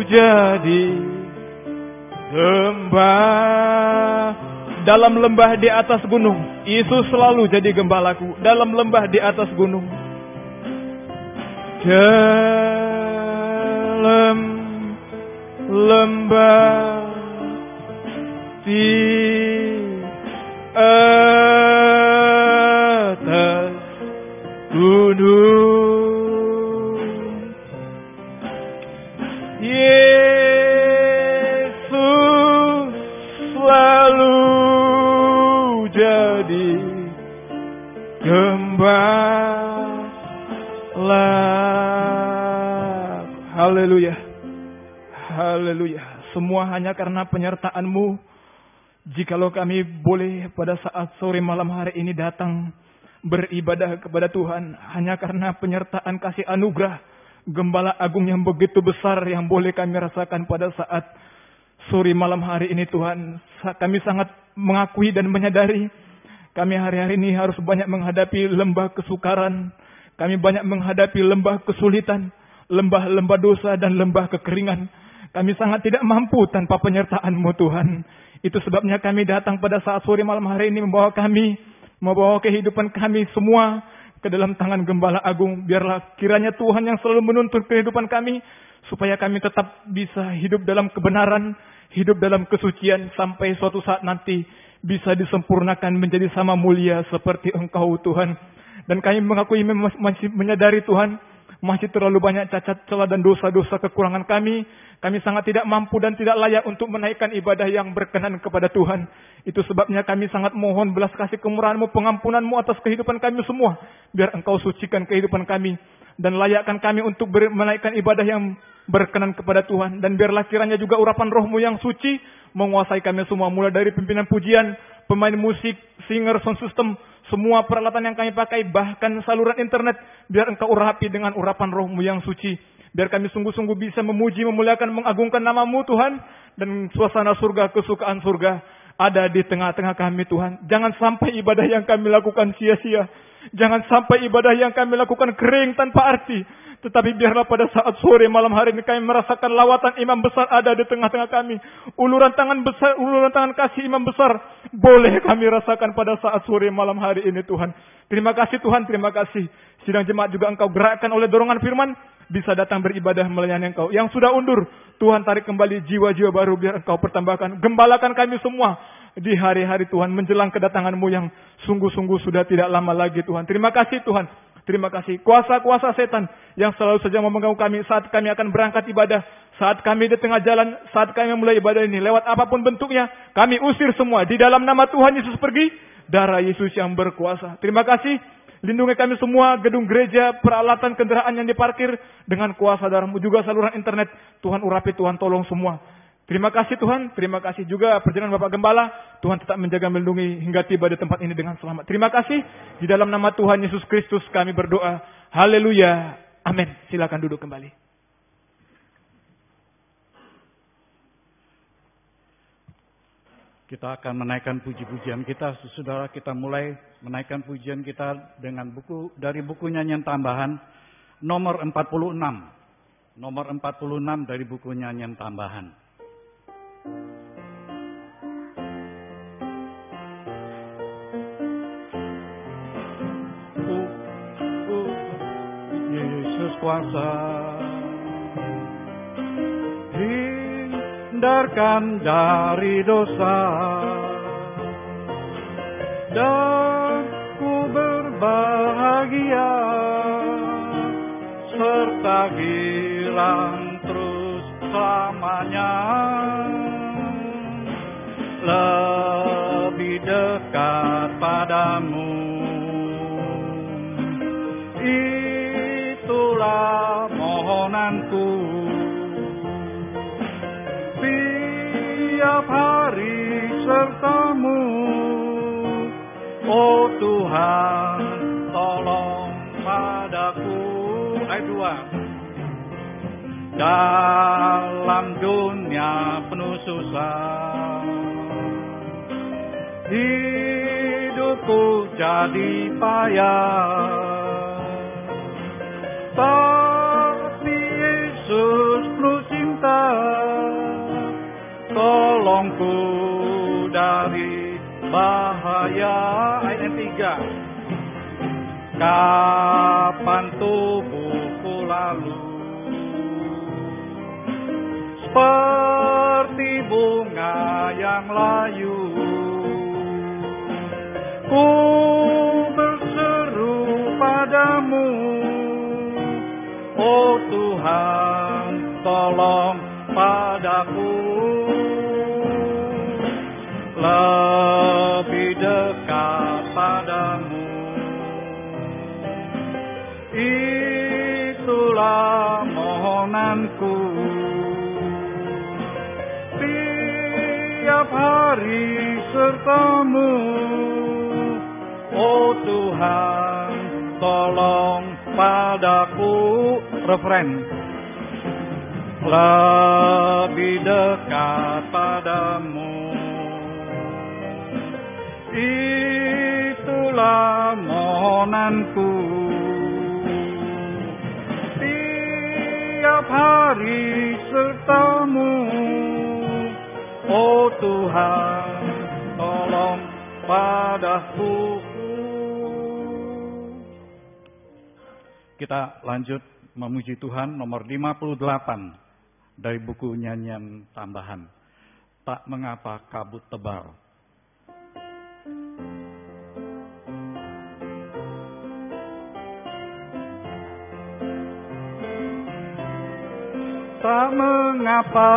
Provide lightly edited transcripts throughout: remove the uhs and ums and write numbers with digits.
jadi gembala. Dalam lembah di atas gunung, Yesus selalu jadi gembalaku. Dalam lembah di atas gunung, dalam lembah di atas gunung, Yesus selalu jadi gembala. Haleluya, haleluya. Semua hanya karena penyertaan-Mu. Jikalau kami boleh pada saat sore malam hari ini datang beribadah kepada Tuhan, hanya karena penyertaan kasih anugerah Gembala Agung yang begitu besar yang boleh kami rasakan pada saat sore malam hari ini Tuhan. Kami sangat mengakui dan menyadari kami hari-hari ini harus banyak menghadapi lembah kesukaran. Kami banyak menghadapi lembah kesulitan, lembah-lembah dosa dan lembah kekeringan. Kami sangat tidak mampu tanpa penyertaan-Mu Tuhan. Itu sebabnya kami datang pada saat sore malam hari ini membawa kehidupan kami semua ke dalam tangan Gembala Agung. Biarlah kiranya Tuhan yang selalu menuntun kehidupan kami, supaya kami tetap bisa hidup dalam kebenaran, hidup dalam kesucian, sampai suatu saat nanti bisa disempurnakan menjadi sama mulia seperti Engkau Tuhan. Dan kami mengakui masih menyadari Tuhan, masih terlalu banyak cacat celah dan dosa-dosa kekurangan kami. Kami sangat tidak mampu dan tidak layak untuk menaikkan ibadah yang berkenan kepada Tuhan. Itu sebabnya kami sangat mohon belas kasih kemurahan-Mu, pengampunan-Mu atas kehidupan kami semua. Biar Engkau sucikan kehidupan kami dan layakkan kami untuk menaikkan ibadah yang berkenan kepada Tuhan. Dan biarlah kiranya juga urapan Roh-Mu yang suci menguasai kami semua, mulai dari pimpinan pujian, pemain musik, singer, sound system, semua peralatan yang kami pakai, bahkan saluran internet. Biar Engkau urapi dengan urapan Roh-Mu yang suci. Biar kami sungguh-sungguh bisa memuji, memuliakan, mengagungkan nama-Mu Tuhan. Dan suasana surga, kesukaan surga ada di tengah-tengah kami Tuhan. Jangan sampai ibadah yang kami lakukan sia-sia. Jangan sampai ibadah yang kami lakukan kering tanpa arti. Tetapi biarlah pada saat sore malam hari ini kami merasakan lawatan imam besar ada di tengah-tengah kami. Uluran tangan besar, uluran tangan kasih imam besar boleh kami rasakan pada saat sore malam hari ini Tuhan. Terima kasih Tuhan, terima kasih. Sidang jemaat juga Engkau gerakkan oleh dorongan firman, bisa datang beribadah melayani Engkau. Yang sudah undur, Tuhan tarik kembali jiwa-jiwa baru, biar Engkau pertambahkan. Gembalakan kami semua di hari-hari Tuhan menjelang kedatangan-Mu yang sungguh-sungguh sudah tidak lama lagi Tuhan. Terima kasih Tuhan. Terima kasih. Kuasa-kuasa setan yang selalu saja memegang kami saat kami akan berangkat ibadah, saat kami di tengah jalan, saat kami mulai ibadah ini, lewat apapun bentuknya, kami usir semua. Di dalam nama Tuhan Yesus pergi, darah Yesus yang berkuasa. Terima kasih. Lindungi kami semua, gedung gereja, peralatan kendaraan yang diparkir dengan kuasa darah-Mu, juga saluran internet. Tuhan urapi, Tuhan tolong semua. Terima kasih Tuhan, terima kasih juga perjalanan Bapak Gembala. Tuhan tetap menjaga, melindungi hingga tiba di tempat ini dengan selamat. Terima kasih. Di dalam nama Tuhan Yesus Kristus kami berdoa. Haleluya. Amin. Silakan duduk kembali. Kita akan menaikkan puji-pujian kita. Saudara, kita mulai menaikkan pujian kita dengan dari buku nyanyian tambahan nomor 46. Nomor 46 dari buku nyanyian tambahan. Yesus kuasa, hindarkan dari dosa, dan ku berbahagia, serta girang terus selamanya. Lebih dekat padamu, itulah mohonanku. Tiap hari sertamu, oh Tuhan, tolong padaku. Ayat 2. Dalam dunia penuh susah, hidupku jadi payah, tapi Yesus penuh cinta, tolongku dari bahaya. Ayat yang 3. Kapan tubuhku lalu seperti bunga yang layu, ku berseru padamu, oh Tuhan, tolong padaku. Lebih dekat padamu, itulah mohonanku. Tiap hari sertamu, oh Tuhan, tolong padaku. Referen. Lebih dekat padamu, itulah mohonanku. Tiap hari sertamu, oh Tuhan, tolong padaku. Kita lanjut memuji Tuhan, nomor 58 dari buku nyanyian tambahan. Tak mengapa kabut tebal. Tak mengapa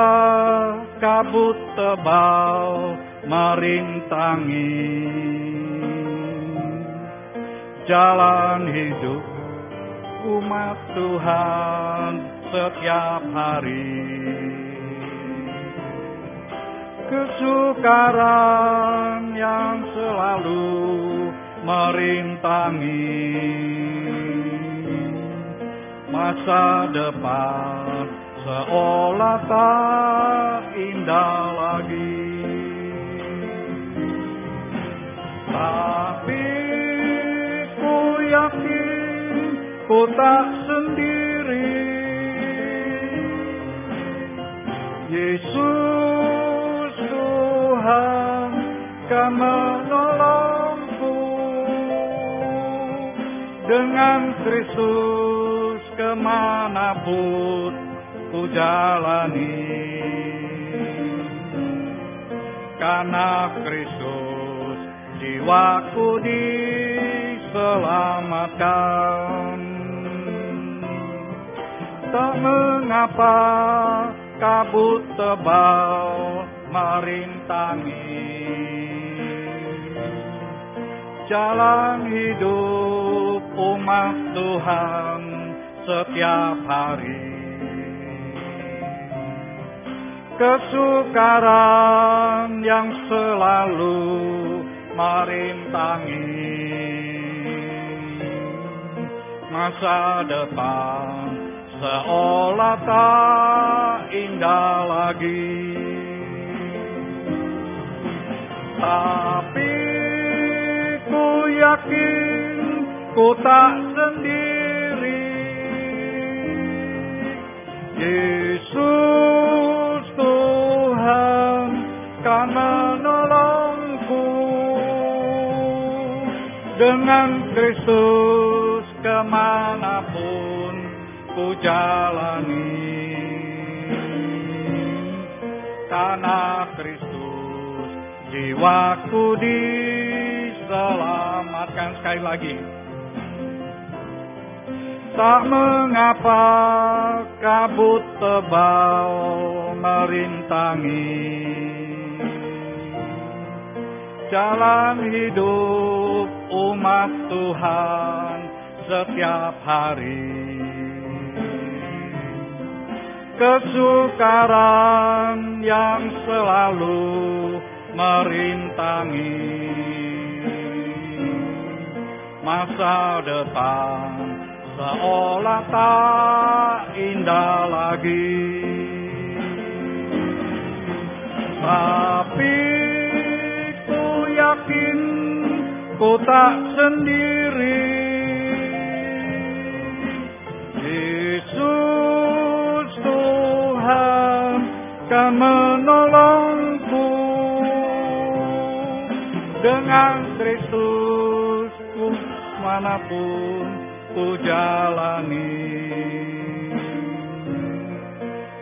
kabut tebal merintangi jalan hidup umat Tuhan setiap hari. Kesukaran yang selalu merintangi masa depan seolah tak indah lagi. Tapi ku yakin ku tak sendiri. Yesus Tuhan kan menolongku. Dengan Kristus kemanapun ku jalani. Karena Kristus jiwaku diselamatkan. Tak mengapa kabut tebal merintangi jalan hidup umat Tuhan setiap hari. Kesukaran yang selalu merintangi masa depan seolah tak indah lagi. Tapi ku yakin ku tak sendiri. Yesus Tuhan kan menolongku. Dengan Kristus kemanapun ku jalani. Karena Kristus jiwaku diselamatkan. Sekali lagi. Tak mengapa kabut tebal merintangi jalan hidup umat Tuhan setiap hari. Kesukaran yang selalu merintangi masa depan seolah tak indah lagi. Tapi ku yakin ku tak sendiri. Yesus Tuhan kan menolong dengan Kristus manapun ku jalani.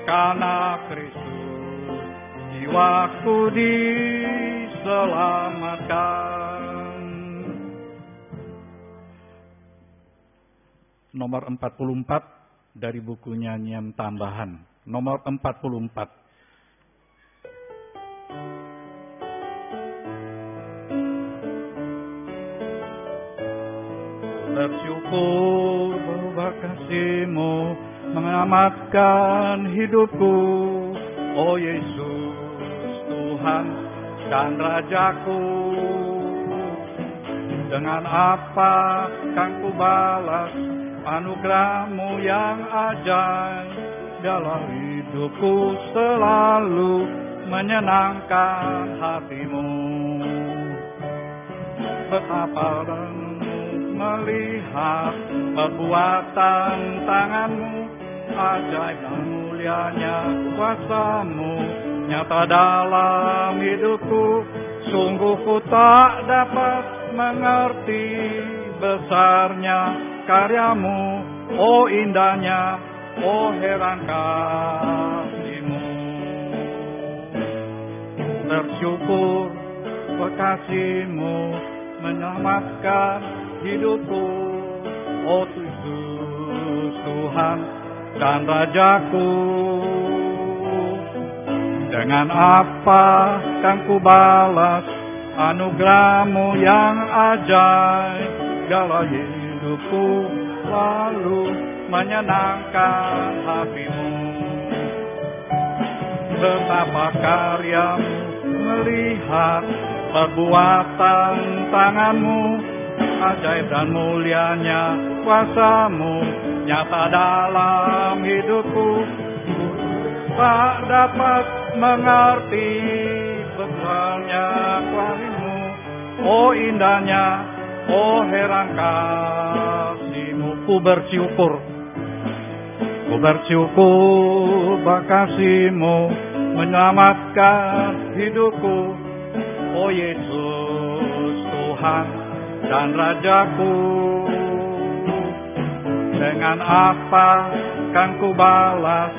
Karena Kristus jiwaku diselamatkan. Nomor 44 dari buku nyanyian tambahan. Nomor 44. Bersyukur bahwa kasih-Mu menyelamatkan hidupku, oh Yesus, Tuhan dan Rajaku. Dengan apa kan ku balas anugerah-Mu yang ajaib? Dalam hidupku selalu menyenangkan hati-Mu. Betapa melihat perbuatan tangan-Mu, ajaib dan mulianya kuasa-Mu nyata dalam hidupku. Sungguh ku tak dapat mengerti besarnya karya-Mu, oh indahnya, oh heran kasih-Mu. Bersyukur kasih-Mu menyelamatkan hidupku, oh Yesus, Tuhan dan Rajaku. Dengan apa kan ku balas anugerah-Mu yang ajaib? Dalam hidupku lalu menyenangkan hati-Mu. Betapa karya-Mu melihat perbuatan tangan-Mu, ajaib dan mulianya kuasa-Mu nyata dalam hidupku. Tak dapat mengerti besarnya kuasa-Mu, oh indahnya, oh heran kasih-Mu. Ku bersyukur kasih-Mu menyelamatkan hidupku, oh Yesus, Tuhan dan Rajaku. Dengan apa kan ku balas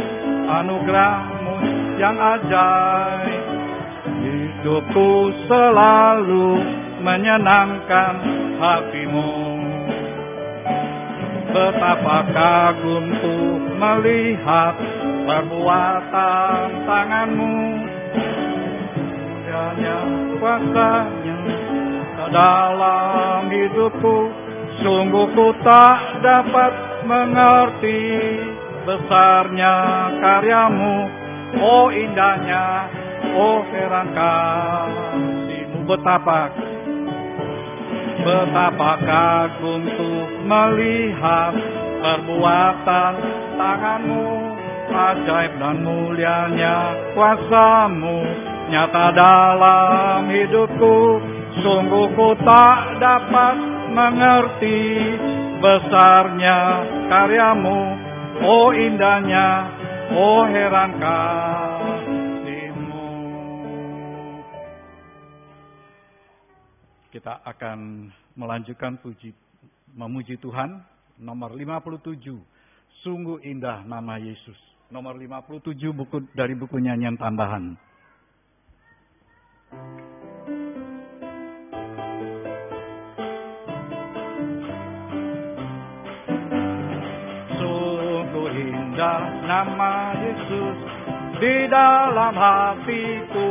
anugerah-Mu yang ajaib? Hidupku selalu menyenangkan hati-Mu. Betapa kagumku melihat perbuatan tangan-Mu, hanya kuasa-Nya dalam hidupku. Sungguh ku tak dapat mengerti besarnya karya-Mu, oh indahnya, oh heran kasih-Mu. Betapa kagumku melihat perbuatan tangan-Mu, ajaib dan mulianya kuasa-Mu nyata dalam hidupku. Sungguh ku tak dapat mengerti besarnya karya-Mu, oh indahnya, oh heran kasih-Mu. Kita akan melanjutkan memuji Tuhan. Nomor 57, sungguh indah nama Yesus. Nomor 57 dari buku nyanyian tambahan. Sungguh indah nama Yesus di dalam hatiku.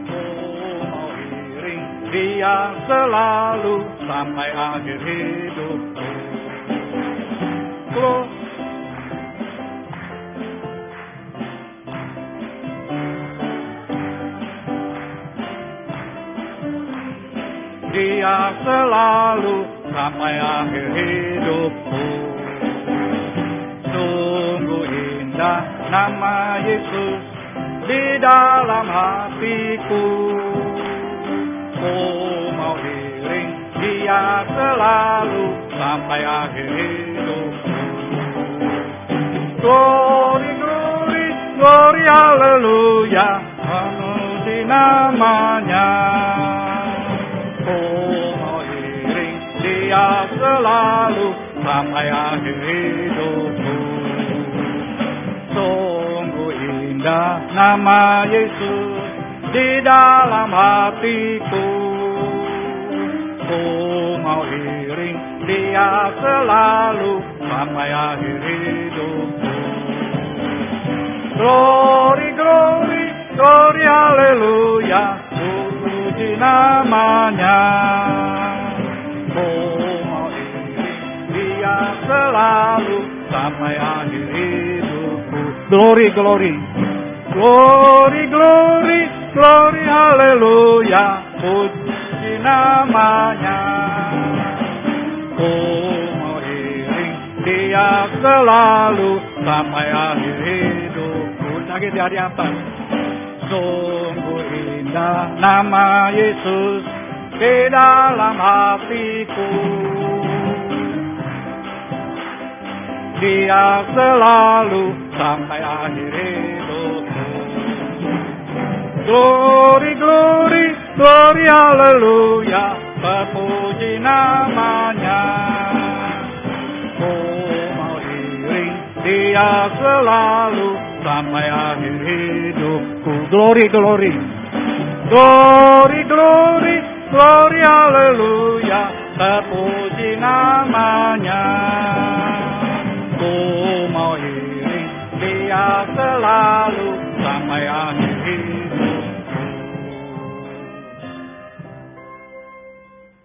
Oh, mau iring Dia selalu sampai akhir hidupku. Dia selalu sampai akhir hidupku. Sungguh indah nama Yesus di dalam hatiku. Oh, mau iring Dia selalu sampai akhir hidupku. Glory, glory, glory, haleluya, memuji namanya. Dia selalu sampai akhir hidupku. Sungguh indah nama Yesus di dalam hatiku. Ku mau iring Dia selalu sampai akhir hidupku. Glory, glory, glory, haleluya, puji namanya. Ku mau iring Dia selalu sampai akhir hidupku. Glory, glory, glory, glory, glory, haleluya, puji namanya. Ku mau iring Dia selalu sampai akhir hidupku. Sakit di hari atas. Sungguh indah nama Yesus di dalam hatiku. Dia selalu sampai akhir hidupku. Glory, glory, glory, haleluya, terpuji namanya. Ku mau iring Dia selalu sampai akhir hidupku. Glory, glory, glory, glory, glory, haleluya, terpuji namanya. Ku mau iring Dia selalu sampai akhir hidupku.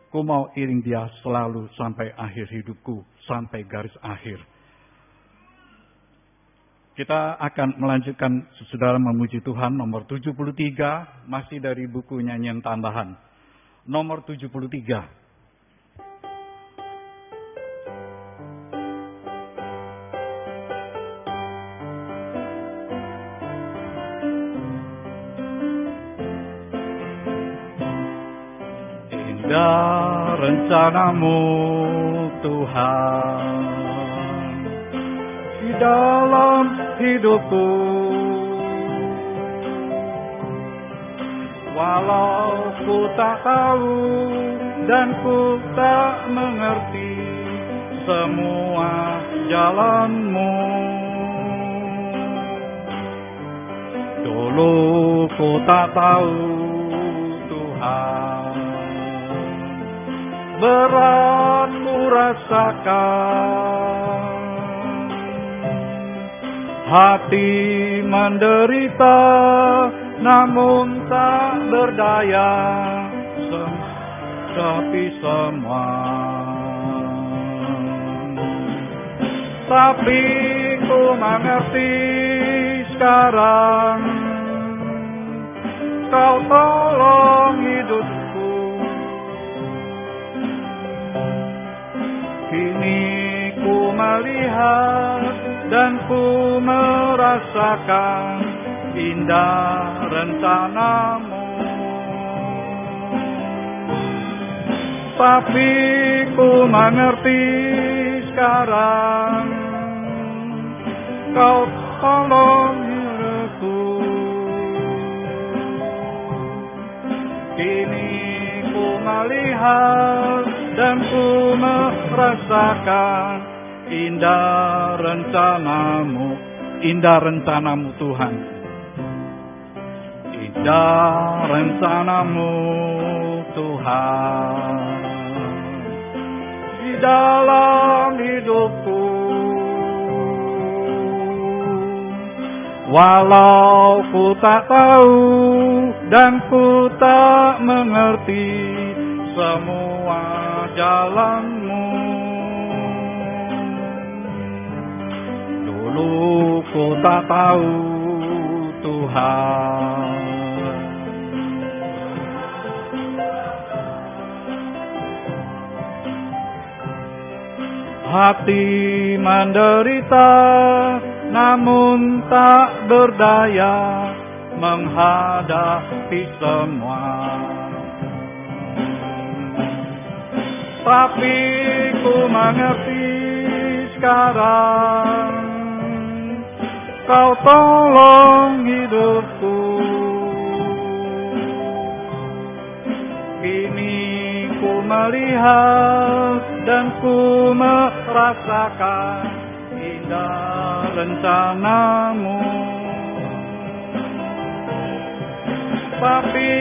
Ku mau iring Dia selalu sampai akhir hidupku, sampai garis akhir. Kita akan melanjutkan saudara memuji Tuhan nomor 73, masih dari buku nyanyian tambahan. Nomor 73. Indah rencana-Mu Tuhan di dalam hidupku, walau ku tak tahu dan ku tak mengerti semua jalan-Mu. Dulu ku tak tahu Tuhan, berat ku rasakan, hati menderita namun tak berdaya, tapi semua. Tapi ku mengerti sekarang, Kau tolong hidupku. Kini ku melihat dan ku merasakan indah rencana-Mu. Tapi ku mengerti sekarang, Kau tolong hidupku. Kini ku melihat dan ku merasakan indah rencana-Mu, indah rencana-Mu Tuhan. Indah rencana-Mu Tuhan di dalam hidupku. Walau ku tak tahu dan ku tak mengerti semua jalan-Mu. Dulu ku tak tahu Tuhan, hati menderita namun tak berdaya menghadapi semua. Tapi ku mengerti sekarang, Kau tolong hidupku. Kini ku melihat dan ku merasakan indah rencana-Mu. Tapi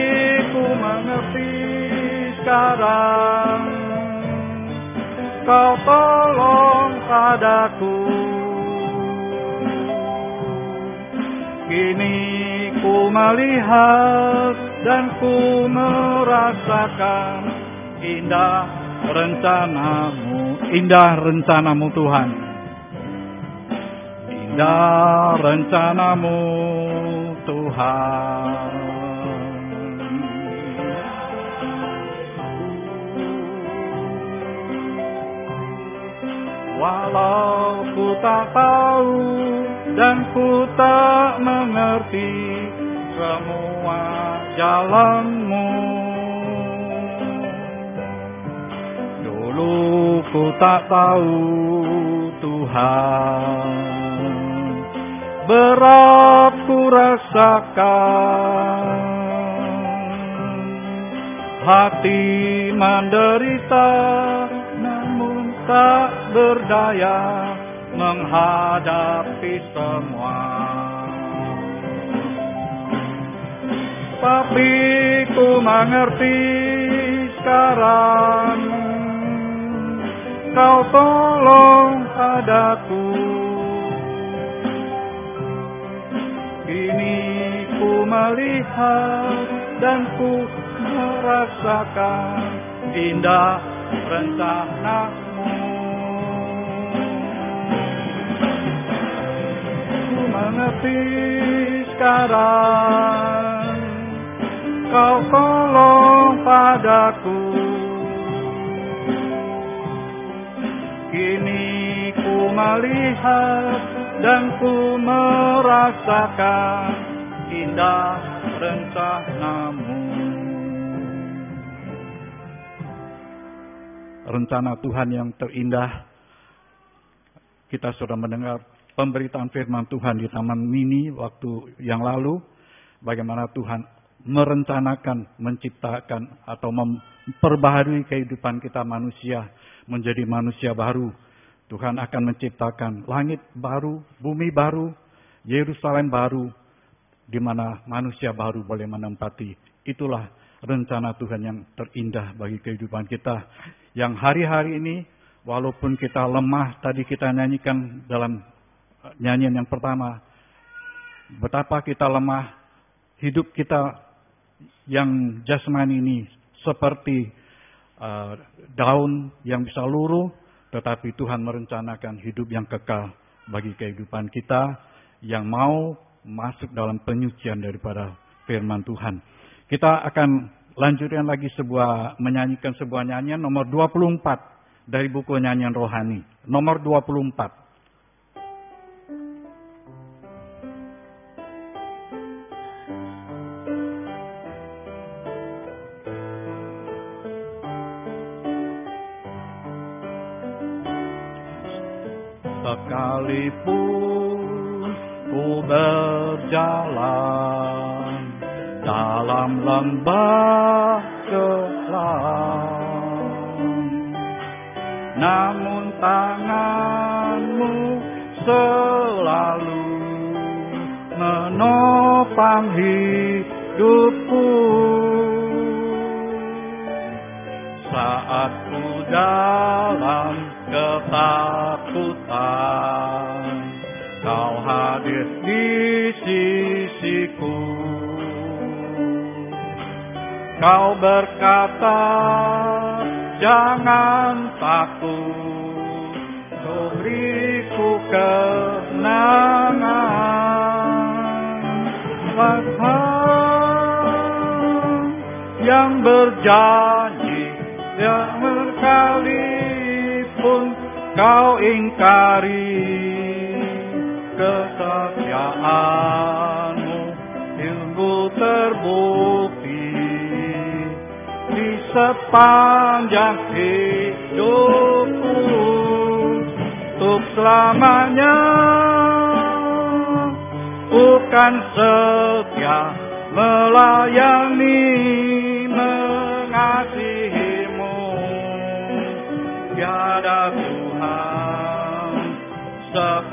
ku mengerti sekarang, Kau tolong padaku. Kini ku melihat dan ku merasakan indah rencana-Mu, indah rencana-Mu Tuhan. Indah rencana-Mu Tuhan. Walau ku tak tahu dan ku tak mengerti semua jalan-Mu, dulu ku tak tahu Tuhan, berat ku rasakan, hati menderita namun tak berdaya menghadapi semua. Tapi ku mengerti sekarang, Kau tolong padaku. Kini ku melihat dan ku merasakan indah rencana-Mu. Ku mengerti sekarang, Kau tolong padaku. Kini ku melihat dan ku merasakan indah rencana-Mu. Rencana Tuhan yang terindah. Kita sudah mendengar pemberitaan firman Tuhan di Taman Mini waktu yang lalu. Bagaimana Tuhan merencanakan, menciptakan atau memperbaharui kehidupan kita manusia menjadi manusia baru. Tuhan akan menciptakan langit baru, bumi baru, Yerusalem baru, di mana manusia baru boleh menempati. Itulah rencana Tuhan yang terindah bagi kehidupan kita. Yang hari-hari ini, walaupun kita lemah, tadi kita nyanyikan dalam nyanyian yang pertama, betapa kita lemah, hidup kita yang jasmani ini seperti daun yang bisa luruh, tetapi Tuhan merencanakan hidup yang kekal bagi kehidupan kita yang mau masuk dalam penyucian daripada firman Tuhan. Kita akan lanjutkan lagi menyanyikan sebuah nyanyian nomor 24 dari buku nyanyian rohani. Nomor 24. Sekalipun ku berjalan dalam lembah kelam, namun tangan-Mu selalu menopang hidupku. Saat ku dalam ketakutan, Kau hadir di sisiku. Kau berkata, jangan takut, Kau beriku kenangan. Tuhan yang berjanji, yang sekalipun Kau ingkari, kesetiaan-Mu ilmu terbukti di sepanjang hidupku. Untuk selamanya bukan setia melayani, mengasihi-Mu. Ya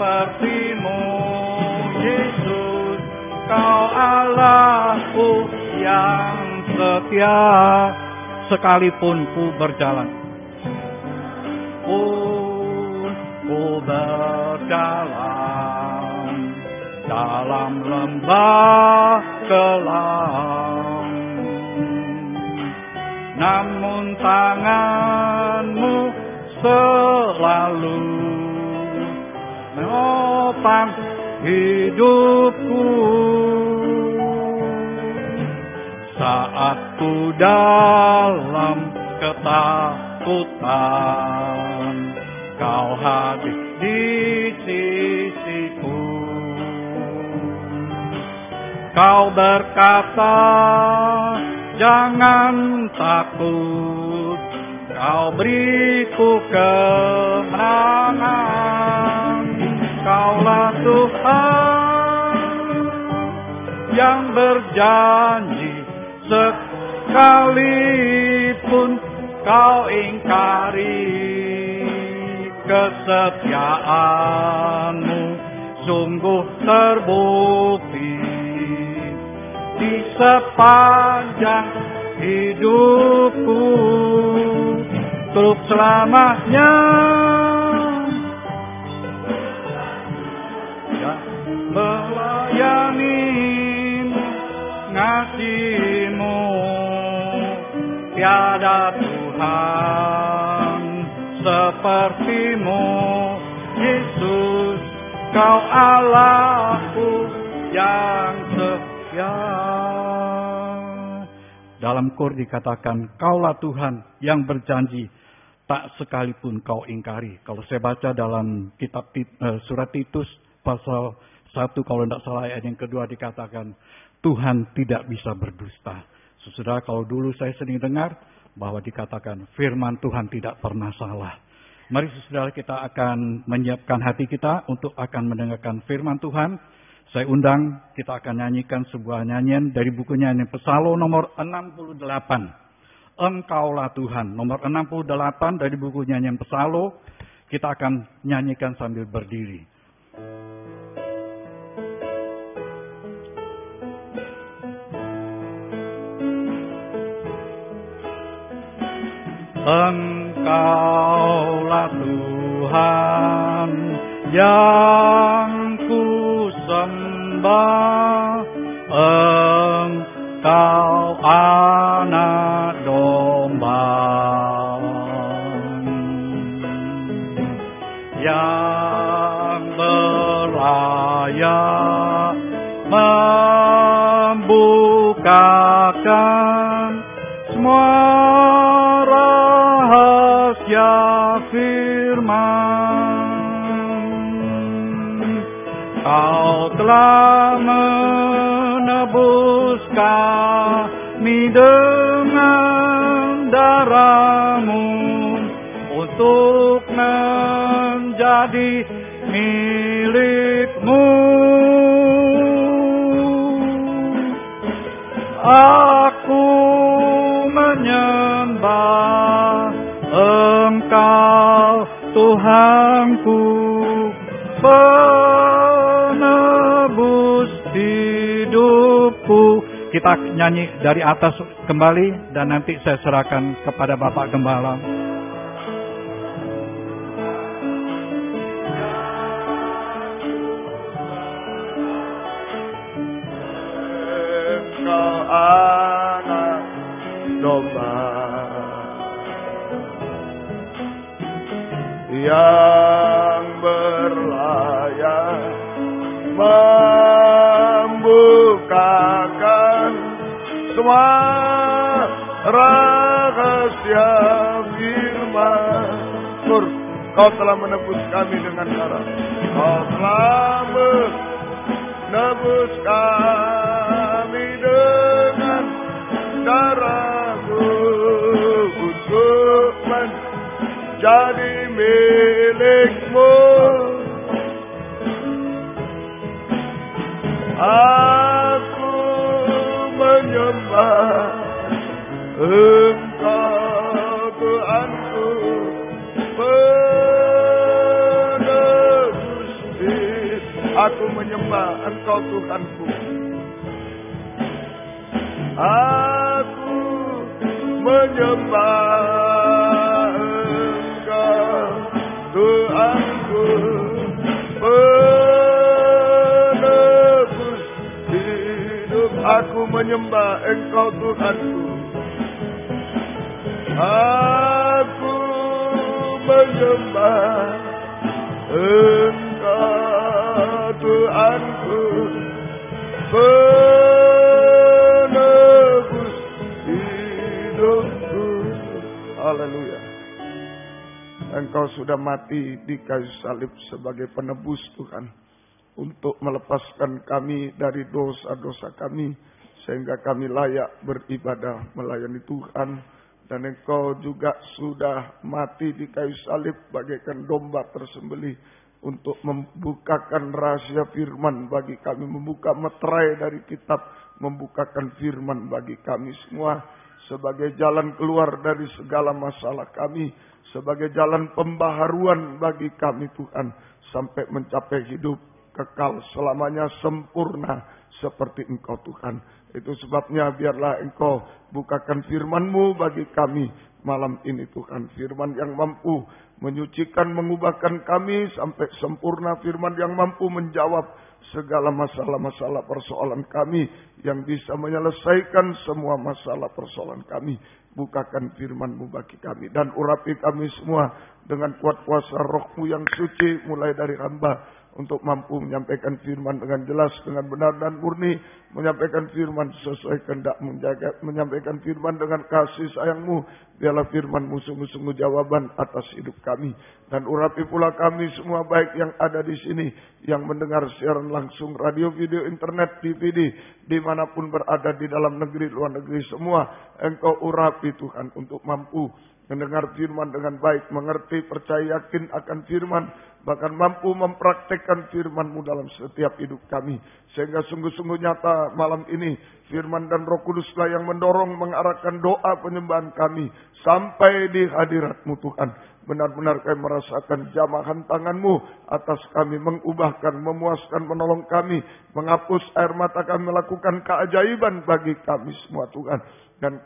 seperti-Mu, Yesus, Kau Allahku yang setia. Sekalipun ku berjalan, ku berjalan dalam lembah kelam, namun tangan-Mu selalu menopang hidupku. Saat ku dalam ketakutan, Kau hadir di sisiku. Kau berkata, jangan takut, Kau beriku kemenangan. Kaulah Tuhan yang berjanji, sekalipun Kau ingkari, kesetiaan-Mu sungguh terbukti di sepanjang hidupku, untuk selamanya. Ya, melayani ngasih-Mu, tiada Tuhan seperti-Mu, Yesus, Kau Allahku yang setia. Dalam Qur dikatakan, Kaulah Tuhan yang berjanji, tak sekalipun Kau ingkari. Kalau saya baca dalam kitab surat Titus pasal 1, kalau tidak salah ayat yang kedua dikatakan, Tuhan tidak bisa berdusta. Saudara, kalau dulu saya sering dengar bahwa dikatakan firman Tuhan tidak pernah salah. Mari saudara, kita akan menyiapkan hati kita untuk akan mendengarkan firman Tuhan. Saya undang, kita akan nyanyikan sebuah nyanyian dari buku nyanyian Psallo nomor 68. Engkaulah Tuhan, nomor 68 dari buku nyanyian Psallo. Kita akan nyanyikan sambil berdiri. Engkaulah Tuhan yang ku sembah, Engkau anak domba yang berlaya membukakan semua rahasia firman. Kau telah menebus kami dengan darah-Mu untuk menjadi milik-Mu. Aku menyembah Engkau Tuhanku, penebus hidupku. Kita nyanyi dari atas kembali dan nanti saya serahkan kepada Bapak Gembala. Engkau anak domba yang berlayar membukakan semua rahasia firman. Kau telah menebus kami dengan darah. Kau telah menebus kami dengan darah-Mu untuk menjadi milik-Mu. Aku menyembah Engkau Tuhanku, penebus hidupku. menyembah Engkau Tuhanku. Aku menyembah Engkau Tuhanku, penebus hidup. Aku menyembah Engkau Tuhanku. Aku menyembah Engkau Tuhanku, penebus hidupku. Haleluya. Engkau sudah mati di kayu salib sebagai penebus Tuhan, untuk melepaskan kami dari dosa-dosa kami, sehingga kami layak beribadah melayani Tuhan. Dan Engkau juga sudah mati di kayu salib bagaikan domba tersembelih, untuk membukakan rahasia firman bagi kami, membuka meterai dari kitab, membukakan firman bagi kami semua, sebagai jalan keluar dari segala masalah kami, sebagai jalan pembaharuan bagi kami Tuhan, sampai mencapai hidup kekal selamanya sempurna seperti Engkau Tuhan. Itu sebabnya biarlah Engkau bukakan firman-Mu bagi kami malam ini Tuhan. Firman yang mampu menyucikan, mengubahkan kami sampai sempurna. Firman yang mampu menjawab segala masalah-masalah persoalan kami, yang bisa menyelesaikan semua masalah persoalan kami. Bukakan firman-Mu bagi kami, dan urapi kami semua dengan kuat kuasa Roh-Mu yang suci, mulai dari hamba, untuk mampu menyampaikan firman dengan jelas, dengan benar dan murni, menyampaikan firman sesuai kehendak, menyampaikan firman dengan kasih sayang-Mu. Biarlah firman-Mu sungguh-sungguh jawaban atas hidup kami, dan urapi pula kami semua, baik yang ada di sini, yang mendengar siaran langsung, radio, video, internet, DVD, dimanapun berada di dalam negeri, luar negeri, semua Engkau urapi Tuhan, untuk mampu mendengar firman dengan baik, mengerti, percaya, yakin akan firman, bahkan mampu mempraktekkan firman-Mu dalam setiap hidup kami. Sehingga sungguh-sungguh nyata malam ini, firman dan Roh Kuduslah yang mendorong, mengarahkan doa penyembahan kami sampai di hadirat-Mu Tuhan. Benar-benar kami merasakan jamahan tangan-Mu atas kami, mengubahkan, memuaskan, menolong kami, menghapus air mata kami, melakukan keajaiban bagi kami semua Tuhan. Dan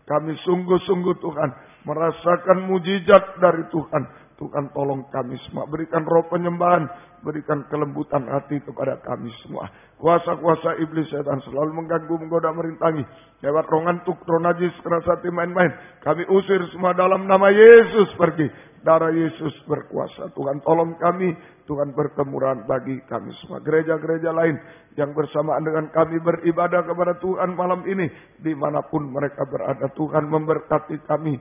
kami sungguh-sungguh Tuhan merasakan mujizat dari Tuhan. Tuhan tolong kami semua, berikan roh penyembahan, berikan kelembutan hati kepada kami semua. Kuasa-kuasa iblis setan selalu mengganggu, menggoda, merintangi, lewat roh ngantuk, roh najis, keras hati, main-main, kami usir semua dalam nama Yesus. Pergi, darah Yesus berkuasa. Tuhan tolong kami, Tuhan berkemurahan bagi kami semua. Gereja-gereja lain yang bersamaan dengan kami beribadah kepada Tuhan malam ini, dimanapun mereka berada, Tuhan memberkati kami.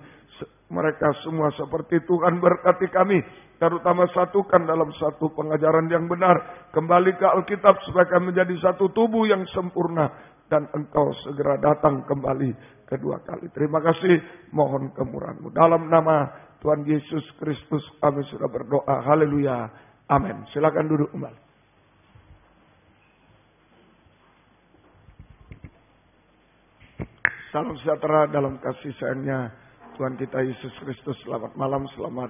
Mereka semua seperti Tuhan berkati kami, terutama satukan dalam satu pengajaran yang benar. Kembali ke Alkitab supaya kami menjadi satu tubuh yang sempurna, dan Engkau segera datang kembali kedua kali. Terima kasih, mohon kemurahan-Mu. Dalam nama Tuhan Yesus Kristus kami sudah berdoa. Haleluya. Amin. Silakan duduk kembali. Salam sejahtera dalam kasih sayangnya Tuhan kita Yesus Kristus. Selamat malam, selamat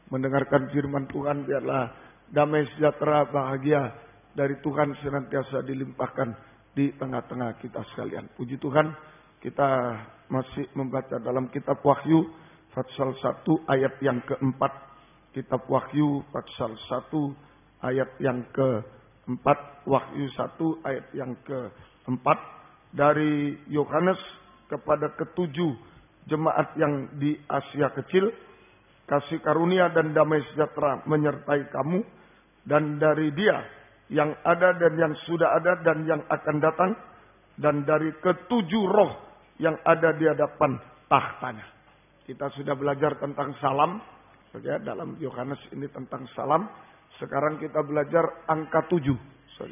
mendengarkan firman Tuhan. Biarlah damai sejahtera, bahagia dari Tuhan senantiasa dilimpahkan di tengah-tengah kita sekalian. Puji Tuhan, kita masih membaca dalam kitab Wahyu pasal 1 ayat yang keempat. Kitab Wahyu pasal 1 ayat yang keempat. Wahyu 1 ayat yang keempat. Dari Yohanes kepada ketujuh jemaat yang di Asia Kecil, kasih karunia dan damai sejahtera menyertai kamu, dan dari Dia yang ada dan yang sudah ada dan yang akan datang, dan dari ketujuh roh yang ada di hadapan tahtanya. Kita sudah belajar tentang salam, ya, dalam Yohanes ini tentang salam. Sekarang kita belajar angka 7,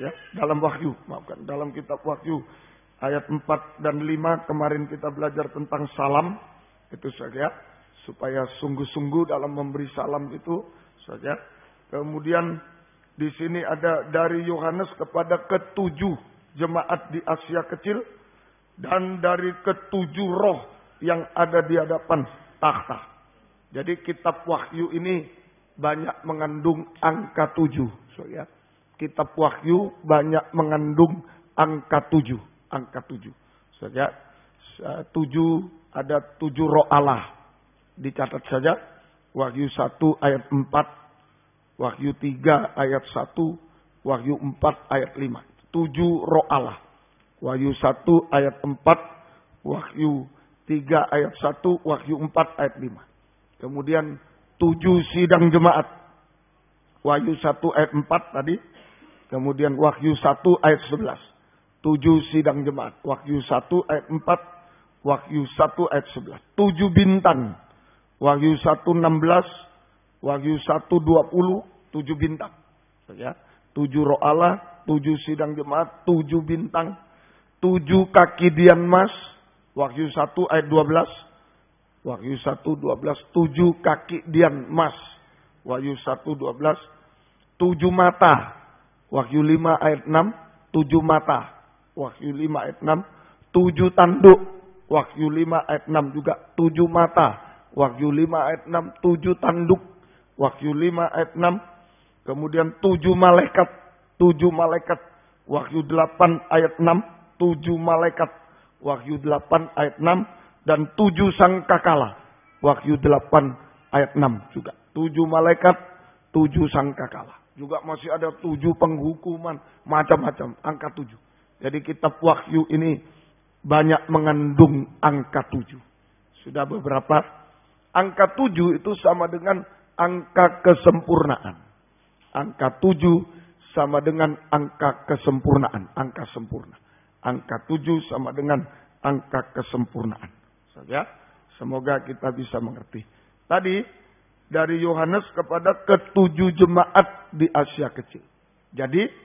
ya, dalam Wahyu, maafkan, dalam kitab Wahyu. Ayat 4 dan 5 kemarin kita belajar tentang salam. Itu saja. Supaya sungguh-sungguh dalam memberi salam itu saja. Kemudian di sini ada dari Yohanes kepada ketujuh jemaat di Asia Kecil. Dan dari ketujuh roh yang ada di hadapan takhta. Jadi kitab Wahyu ini banyak mengandung angka 7. kitab Wahyu banyak mengandung angka 7. Angka 7. Saja 7 ada 7 roh Allah. Dicatat saja. Wahyu 1 ayat 4. Wahyu 3 ayat 1. Wahyu 4 ayat 5. 7 roh Allah. Wahyu 1 ayat 4. Wahyu 3 ayat 1. Wahyu 4 ayat 5. Kemudian 7 sidang jemaat. Wahyu 1 ayat 4 tadi. Kemudian Wahyu 1 ayat 11. 7 sidang jemaat. Wahyu 1 ayat 4. Wahyu 1 ayat 11. 7 bintang. Wahyu 1 16. Wahyu 1 20. 7 bintang. Ya. 7 roh Allah. 7 sidang jemaat. 7 bintang. 7 kaki dian emas. Wahyu 1 ayat 12. Wahyu 1 12. 7 kaki dian emas. Wahyu 1 12. 7 mata. Wahyu 5 ayat 6. 7 mata. Wahyu 5 ayat 6. 7 tanduk. Wahyu 5 ayat 6 juga. 7 mata. Wahyu 5 ayat 6. 7 tanduk. Wahyu 5 ayat 6. Kemudian 7 malaikat. 7 malaikat. Wahyu 8 ayat 6. 7 malaikat. Wahyu 8 ayat 6. Dan 7 sangkakala. Wahyu 8 ayat 6 juga. 7 malaikat. 7 sangkakala. Juga masih ada 7 penghukuman. Macam-macam. Angka 7. Jadi kitab Wahyu ini banyak mengandung angka 7. Sudah beberapa. Angka 7 itu sama dengan angka kesempurnaan. Angka 7 sama dengan angka kesempurnaan. Angka sempurna. Angka 7 sama dengan angka kesempurnaan. Ya, semoga kita bisa mengerti. Tadi dari Yohanes kepada ke-7 jemaat di Asia Kecil. Jadi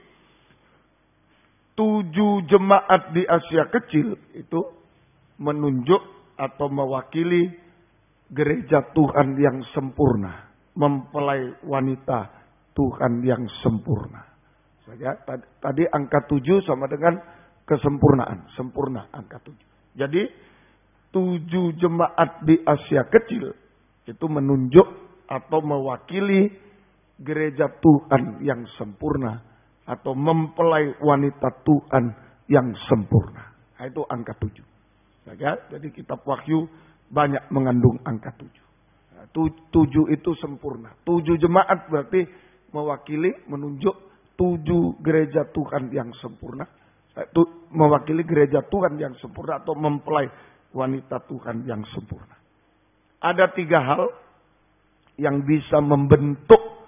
7 jemaat di Asia Kecil itu menunjuk atau mewakili gereja Tuhan yang sempurna. Mempelai wanita Tuhan yang sempurna. Saja tadi angka 7 sama dengan kesempurnaan. Sempurna angka 7. Jadi 7 jemaat di Asia Kecil itu menunjuk atau mewakili gereja Tuhan yang sempurna. Atau mempelai wanita Tuhan yang sempurna. Nah, itu angka 7. Ya, jadi kitab Wahyu banyak mengandung angka 7. Nah, 7 itu sempurna. 7 jemaat berarti mewakili, menunjuk 7 gereja Tuhan yang sempurna. Itu mewakili gereja Tuhan yang sempurna atau mempelai wanita Tuhan yang sempurna. Ada 3 hal yang bisa membentuk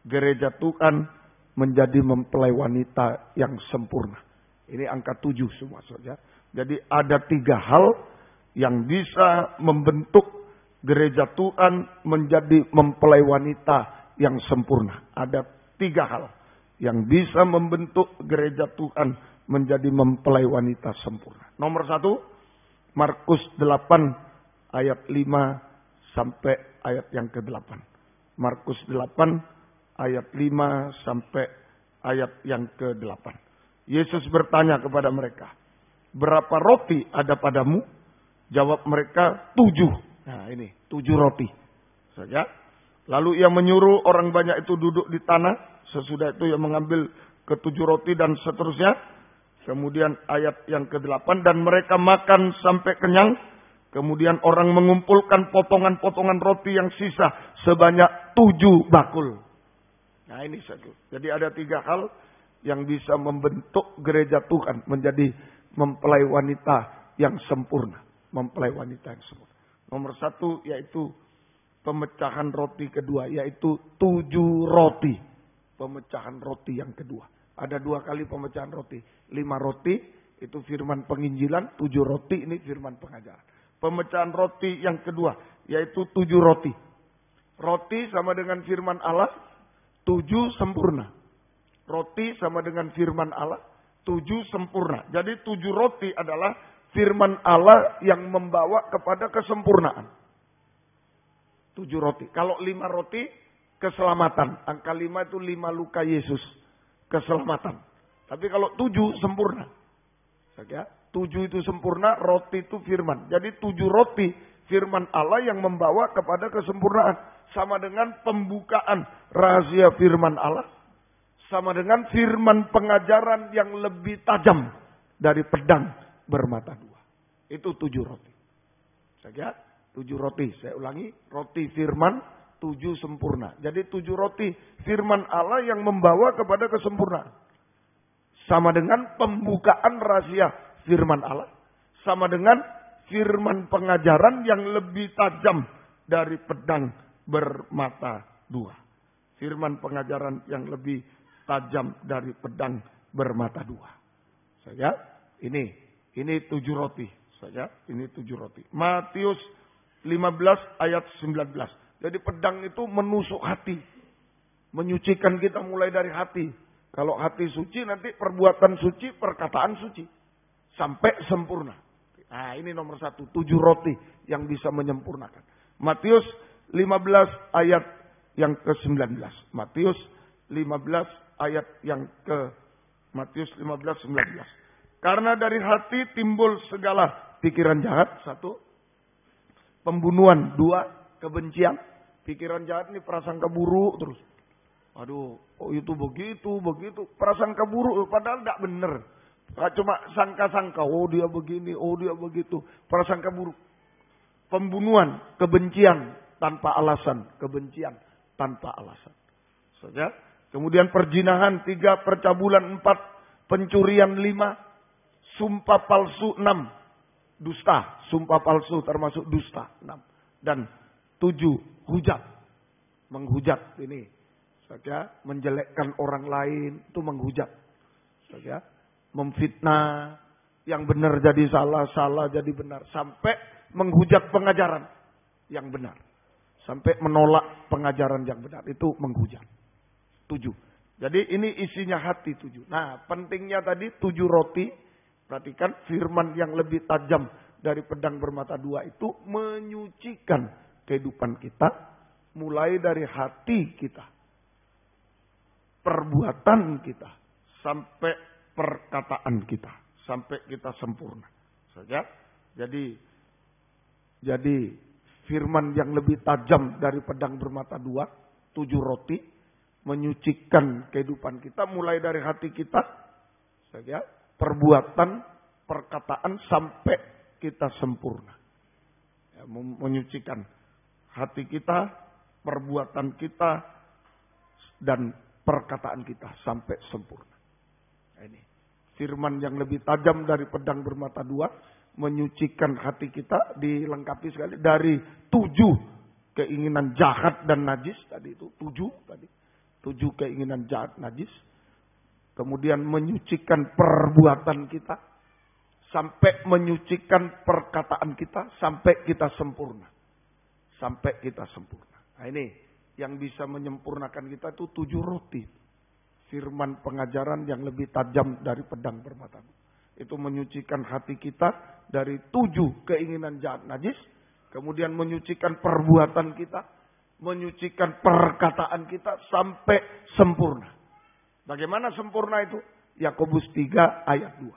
gereja Tuhan menjadi mempelai wanita yang sempurna. Ini angka 7 semua saja. Jadi ada 3 hal yang bisa membentuk gereja Tuhan menjadi mempelai wanita yang sempurna. Ada 3 hal yang bisa membentuk gereja Tuhan menjadi mempelai wanita sempurna. Nomor 1, Markus 8 ayat 5 sampai ayat yang ke-8. Markus 8 ayat 5 sampai ayat yang ke-8. Yesus bertanya kepada mereka, berapa roti ada padamu? Jawab mereka, 7. Nah ini, 7 roti. Saja. Lalu ia menyuruh orang banyak itu duduk di tanah. Sesudah itu ia mengambil ke-7 roti dan seterusnya. Kemudian ayat yang ke-8. Dan mereka makan sampai kenyang. Kemudian orang mengumpulkan potongan-potongan roti yang sisa sebanyak 7 bakul. Nah ini satu. Jadi ada 3 hal yang bisa membentuk gereja Tuhan menjadi mempelai wanita yang sempurna. Mempelai wanita yang sempurna. Nomor 1 yaitu pemecahan roti kedua. Yaitu 7 roti. Pemecahan roti yang kedua. Ada 2 kali pemecahan roti. 5 roti itu firman penginjilan. 7 roti ini firman pengajaran. Pemecahan roti yang kedua yaitu 7 roti. Roti sama dengan firman Allah. 7 sempurna. Roti sama dengan firman Allah. 7 sempurna. Jadi 7 roti adalah firman Allah yang membawa kepada kesempurnaan. 7 roti. Kalau 5 roti, keselamatan. Angka 5 itu 5 luka Yesus. Keselamatan. Tapi kalau 7 sempurna. 7 itu sempurna, roti itu firman. Jadi 7 roti firman Allah yang membawa kepada kesempurnaan. Sama dengan pembukaan rahasia firman Allah. sama dengan firman pengajaran yang lebih tajam dari pedang bermata dua. Itu 7 roti. Saya 7 roti. Saya ulangi, roti firman, 7 sempurna. Jadi 7 roti firman Allah yang membawa kepada kesempurnaan. Sama dengan pembukaan rahasia firman Allah. Sama dengan firman pengajaran yang lebih tajam dari pedang bermata dua. Firman pengajaran yang lebih tajam dari pedang bermata dua. Saja, ini 7 roti. Saja, ini 7 roti. Matius 15 ayat 19. Jadi pedang itu menusuk hati. Menyucikan kita mulai dari hati. Kalau hati suci nanti perbuatan suci, perkataan suci. Sampai sempurna. Nah ini nomor 1. 7 roti yang bisa menyempurnakan. Matius 15 ayat yang ke-19. Matius 15 ayat yang Matius 15, 19. Karena dari hati timbul segala pikiran jahat. 1. Pembunuhan. 2. Kebencian. Pikiran jahat ini prasangka buruk terus. Aduh, oh itu begitu. Prasangka buruk padahal tidak benar. Cuma sangka-sangka, oh dia begini, oh dia begitu. Prasangka buruk. Pembunuhan, kebencian tanpa alasan. Kebencian tanpa alasan. Saja. Kemudian perzinahan 3, percabulan 4, pencurian 5, sumpah palsu 6, dusta, sumpah palsu termasuk dusta 6, dan 7, hujat, menghujat ini, saja menjelekkan orang lain itu menghujat, saja memfitnah, yang benar jadi salah, salah jadi benar, sampai menghujat pengajaran yang benar, sampai menolak pengajaran yang benar itu menghujat. 7. Jadi ini isinya hati 7. Nah pentingnya tadi 7 roti. Perhatikan firman yang lebih tajam dari pedang bermata dua itu menyucikan kehidupan kita. Mulai dari hati kita. Perbuatan kita. Sampai perkataan kita. Sampai kita sempurna. Saja. Jadi firman yang lebih tajam dari pedang bermata dua. 7 roti. Menyucikan kehidupan kita mulai dari hati kita, saja perbuatan, perkataan sampai kita sempurna. Ya, menyucikan hati kita, perbuatan kita dan perkataan kita sampai sempurna. Nah, ini firman yang lebih tajam dari pedang bermata dua, menyucikan hati kita dilengkapi sekali dari 7 keinginan jahat dan najis tadi itu 7 tadi. 7 keinginan jahat najis. Kemudian menyucikan perbuatan kita. Sampai menyucikan perkataan kita. Sampai kita sempurna. Sampai kita sempurna. Nah ini yang bisa menyempurnakan kita itu 7 roti. Firman pengajaran yang lebih tajam dari pedang bermata dua. Itu menyucikan hati kita dari 7 keinginan jahat najis. Kemudian menyucikan perbuatan kita. Menyucikan perkataan kita sampai sempurna. Bagaimana sempurna itu? Yakobus 3 ayat 2.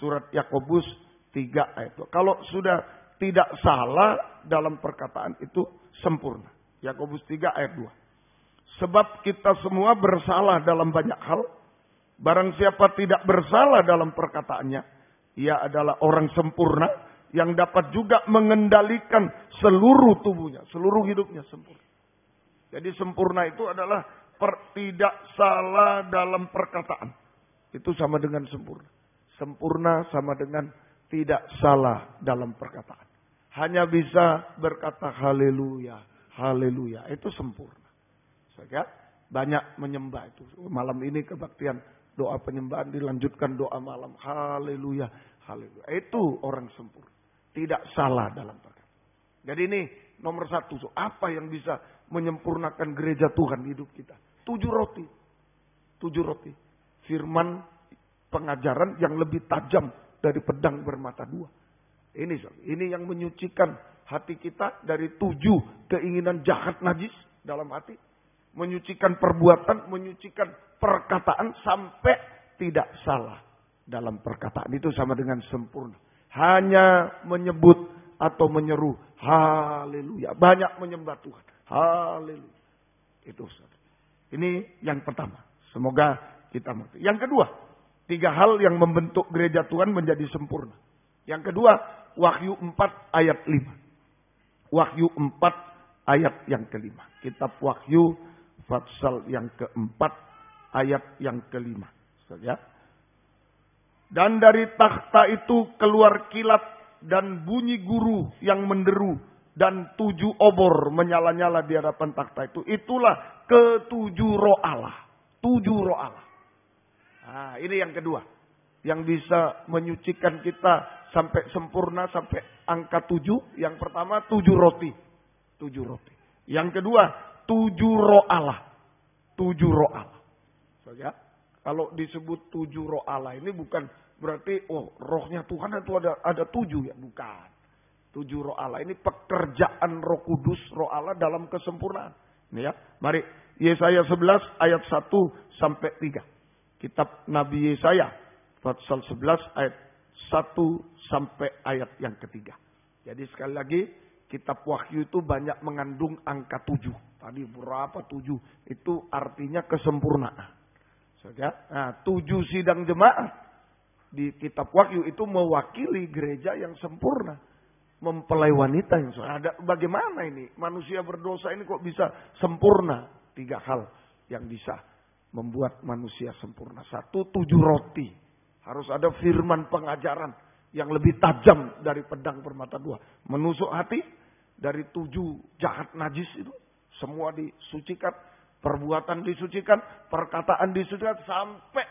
Surat Yakobus 3 ayat 2. Kalau sudah tidak salah dalam perkataan itu sempurna. Yakobus 3 ayat 2. Sebab kita semua bersalah dalam banyak hal. Barang siapa tidak bersalah dalam perkataannya, ia adalah orang sempurna yang dapat juga mengendalikan seluruh tubuhnya, seluruh hidupnya sempurna. Jadi sempurna itu adalah tidak salah dalam perkataan. Itu sama dengan sempurna. Sempurna sama dengan tidak salah dalam perkataan. Hanya bisa berkata haleluya, haleluya. Itu sempurna. Saya banyak menyembah itu. Malam ini kebaktian doa penyembahan dilanjutkan doa malam. Haleluya, haleluya. Itu orang sempurna. Tidak salah dalam perkataan. Jadi ini nomor 1. So, apa yang bisa menyempurnakan gereja Tuhan di hidup kita? 7 roti. 7 roti. Firman pengajaran yang lebih tajam dari pedang bermata dua. Ini yang menyucikan hati kita dari 7 keinginan jahat najis dalam hati. Menyucikan perbuatan, menyucikan perkataan sampai tidak salah dalam perkataan. Itu sama dengan sempurna. Hanya menyebut atau menyeru haleluya. Banyak menyembah Tuhan. Haleluya. Itu. Ini yang pertama. Semoga kita mengerti. Yang kedua, 3 hal yang membentuk gereja Tuhan menjadi sempurna. Yang kedua, Wahyu 4 ayat 5. Wahyu 4 ayat yang kelima. Kitab Wahyu pasal yang keempat ayat yang kelima. Ya. Dan dari takhta itu keluar kilat dan bunyi guru yang menderu. Dan 7 obor menyala-nyala di hadapan takhta itu. Itulah ke-7 roh Allah. 7 roh Allah. Nah, ini yang kedua. Yang bisa menyucikan kita sampai sempurna, sampai angka 7. Yang pertama 7 roti. 7 roti. Yang kedua 7 roh Allah. 7 roh Allah. So, ya? Kalau disebut 7 roh Allah ini bukan berarti rohnya Tuhan itu ada 7 ya. Bukan. 7 roh Allah ini pekerjaan Roh Kudus, roh Allah dalam kesempurnaan. Ini ya. Mari Yesaya 11 ayat 1 sampai 3. Kitab Nabi Yesaya pasal 11 ayat 1 sampai ayat yang ketiga. Jadi sekali lagi kitab Wahyu itu banyak mengandung angka 7. Tadi berapa 7? Itu artinya kesempurnaan. Nah, 7 sidang jemaat di kitab Wahyu itu mewakili gereja yang sempurna. Mempelai wanita yang ada. Bagaimana ini? Manusia berdosa ini kok bisa sempurna? 3 hal yang bisa membuat manusia sempurna. 1, 7 roti. Harus ada firman pengajaran yang lebih tajam dari pedang bermata 2. Menusuk hati dari 7 jahat najis itu. Semua disucikan. Perbuatan disucikan. Perkataan disucikan. Sampai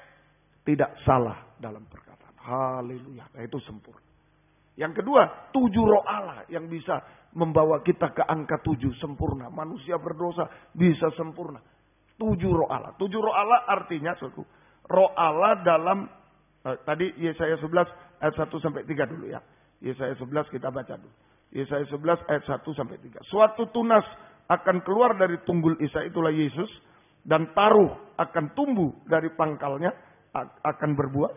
tidak salah dalam perkataan. Haleluya. Nah, itu sempurna. Yang kedua, 7 roh Allah yang bisa membawa kita ke angka 7 sempurna. Manusia berdosa bisa sempurna. 7 roh Allah. 7 roh Allah artinya roh Allah dalam tadi Yesaya 11 ayat 1 sampai 3 dulu ya. Yesaya 11 kita baca dulu. Yesaya 11 ayat 1 sampai 3. Suatu tunas akan keluar dari tunggul Isa, itulah Yesus, dan taruh akan tumbuh dari pangkalnya, akan berbuah.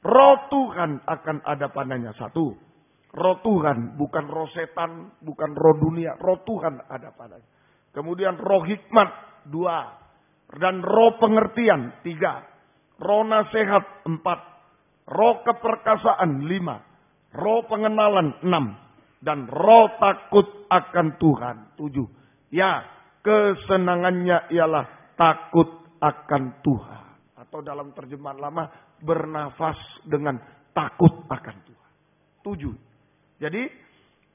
Roh Tuhan akan ada padanya. 1. Roh Tuhan, bukan roh setan, bukan roh dunia. Roh Tuhan ada padanya. Kemudian roh hikmat, 2. Dan roh pengertian, 3. Roh nasihat, 4. Roh keperkasaan, 5. Roh pengenalan, 6. Dan roh takut akan Tuhan, 7. Ya, kesenangannya ialah takut akan Tuhan. Atau dalam terjemahan lama, bernafas dengan takut akan Tuhan. 7. Jadi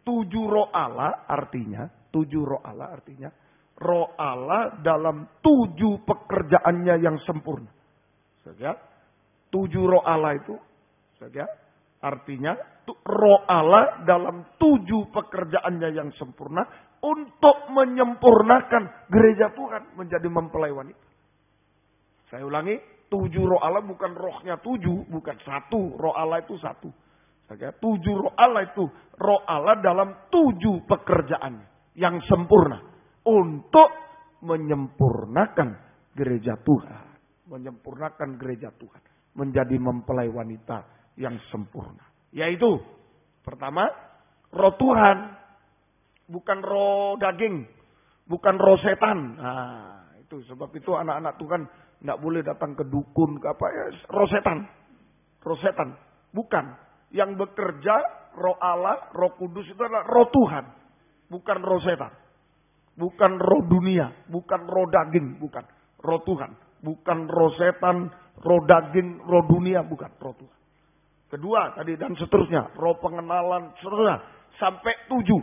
7 roh Allah artinya, 7 roh Allah artinya, roh Allah dalam 7 pekerjaannya yang sempurna. Saudara, 7 roh Allah itu, saudara, artinya roh Allah dalam 7 pekerjaannya yang sempurna untuk menyempurnakan gereja Tuhan menjadi mempelai wanita. Saya ulangi, 7 roh Allah bukan rohnya 7, bukan 1. Roh Allah itu 1. 7 roh Allah itu roh Allah dalam 7 pekerjaannya yang sempurna untuk menyempurnakan gereja Tuhan, menyempurnakan gereja Tuhan menjadi mempelai wanita yang sempurna. Yaitu pertama, roh Tuhan, bukan roh daging, bukan roh setan. Nah, itu sebab itu anak-anak Tuhan tidak boleh datang ke dukun ke apa ya, roh setan. Roh setan, bukan. Yang bekerja roh Allah, roh kudus itu adalah roh Tuhan. Bukan roh setan. Bukan roh dunia. Bukan roh daging. Bukan. Roh Tuhan. Bukan roh setan, roh daging, roh dunia. Bukan. Roh Tuhan. Kedua tadi dan seterusnya. Roh pengenalan, seterusnya. Sampai 7.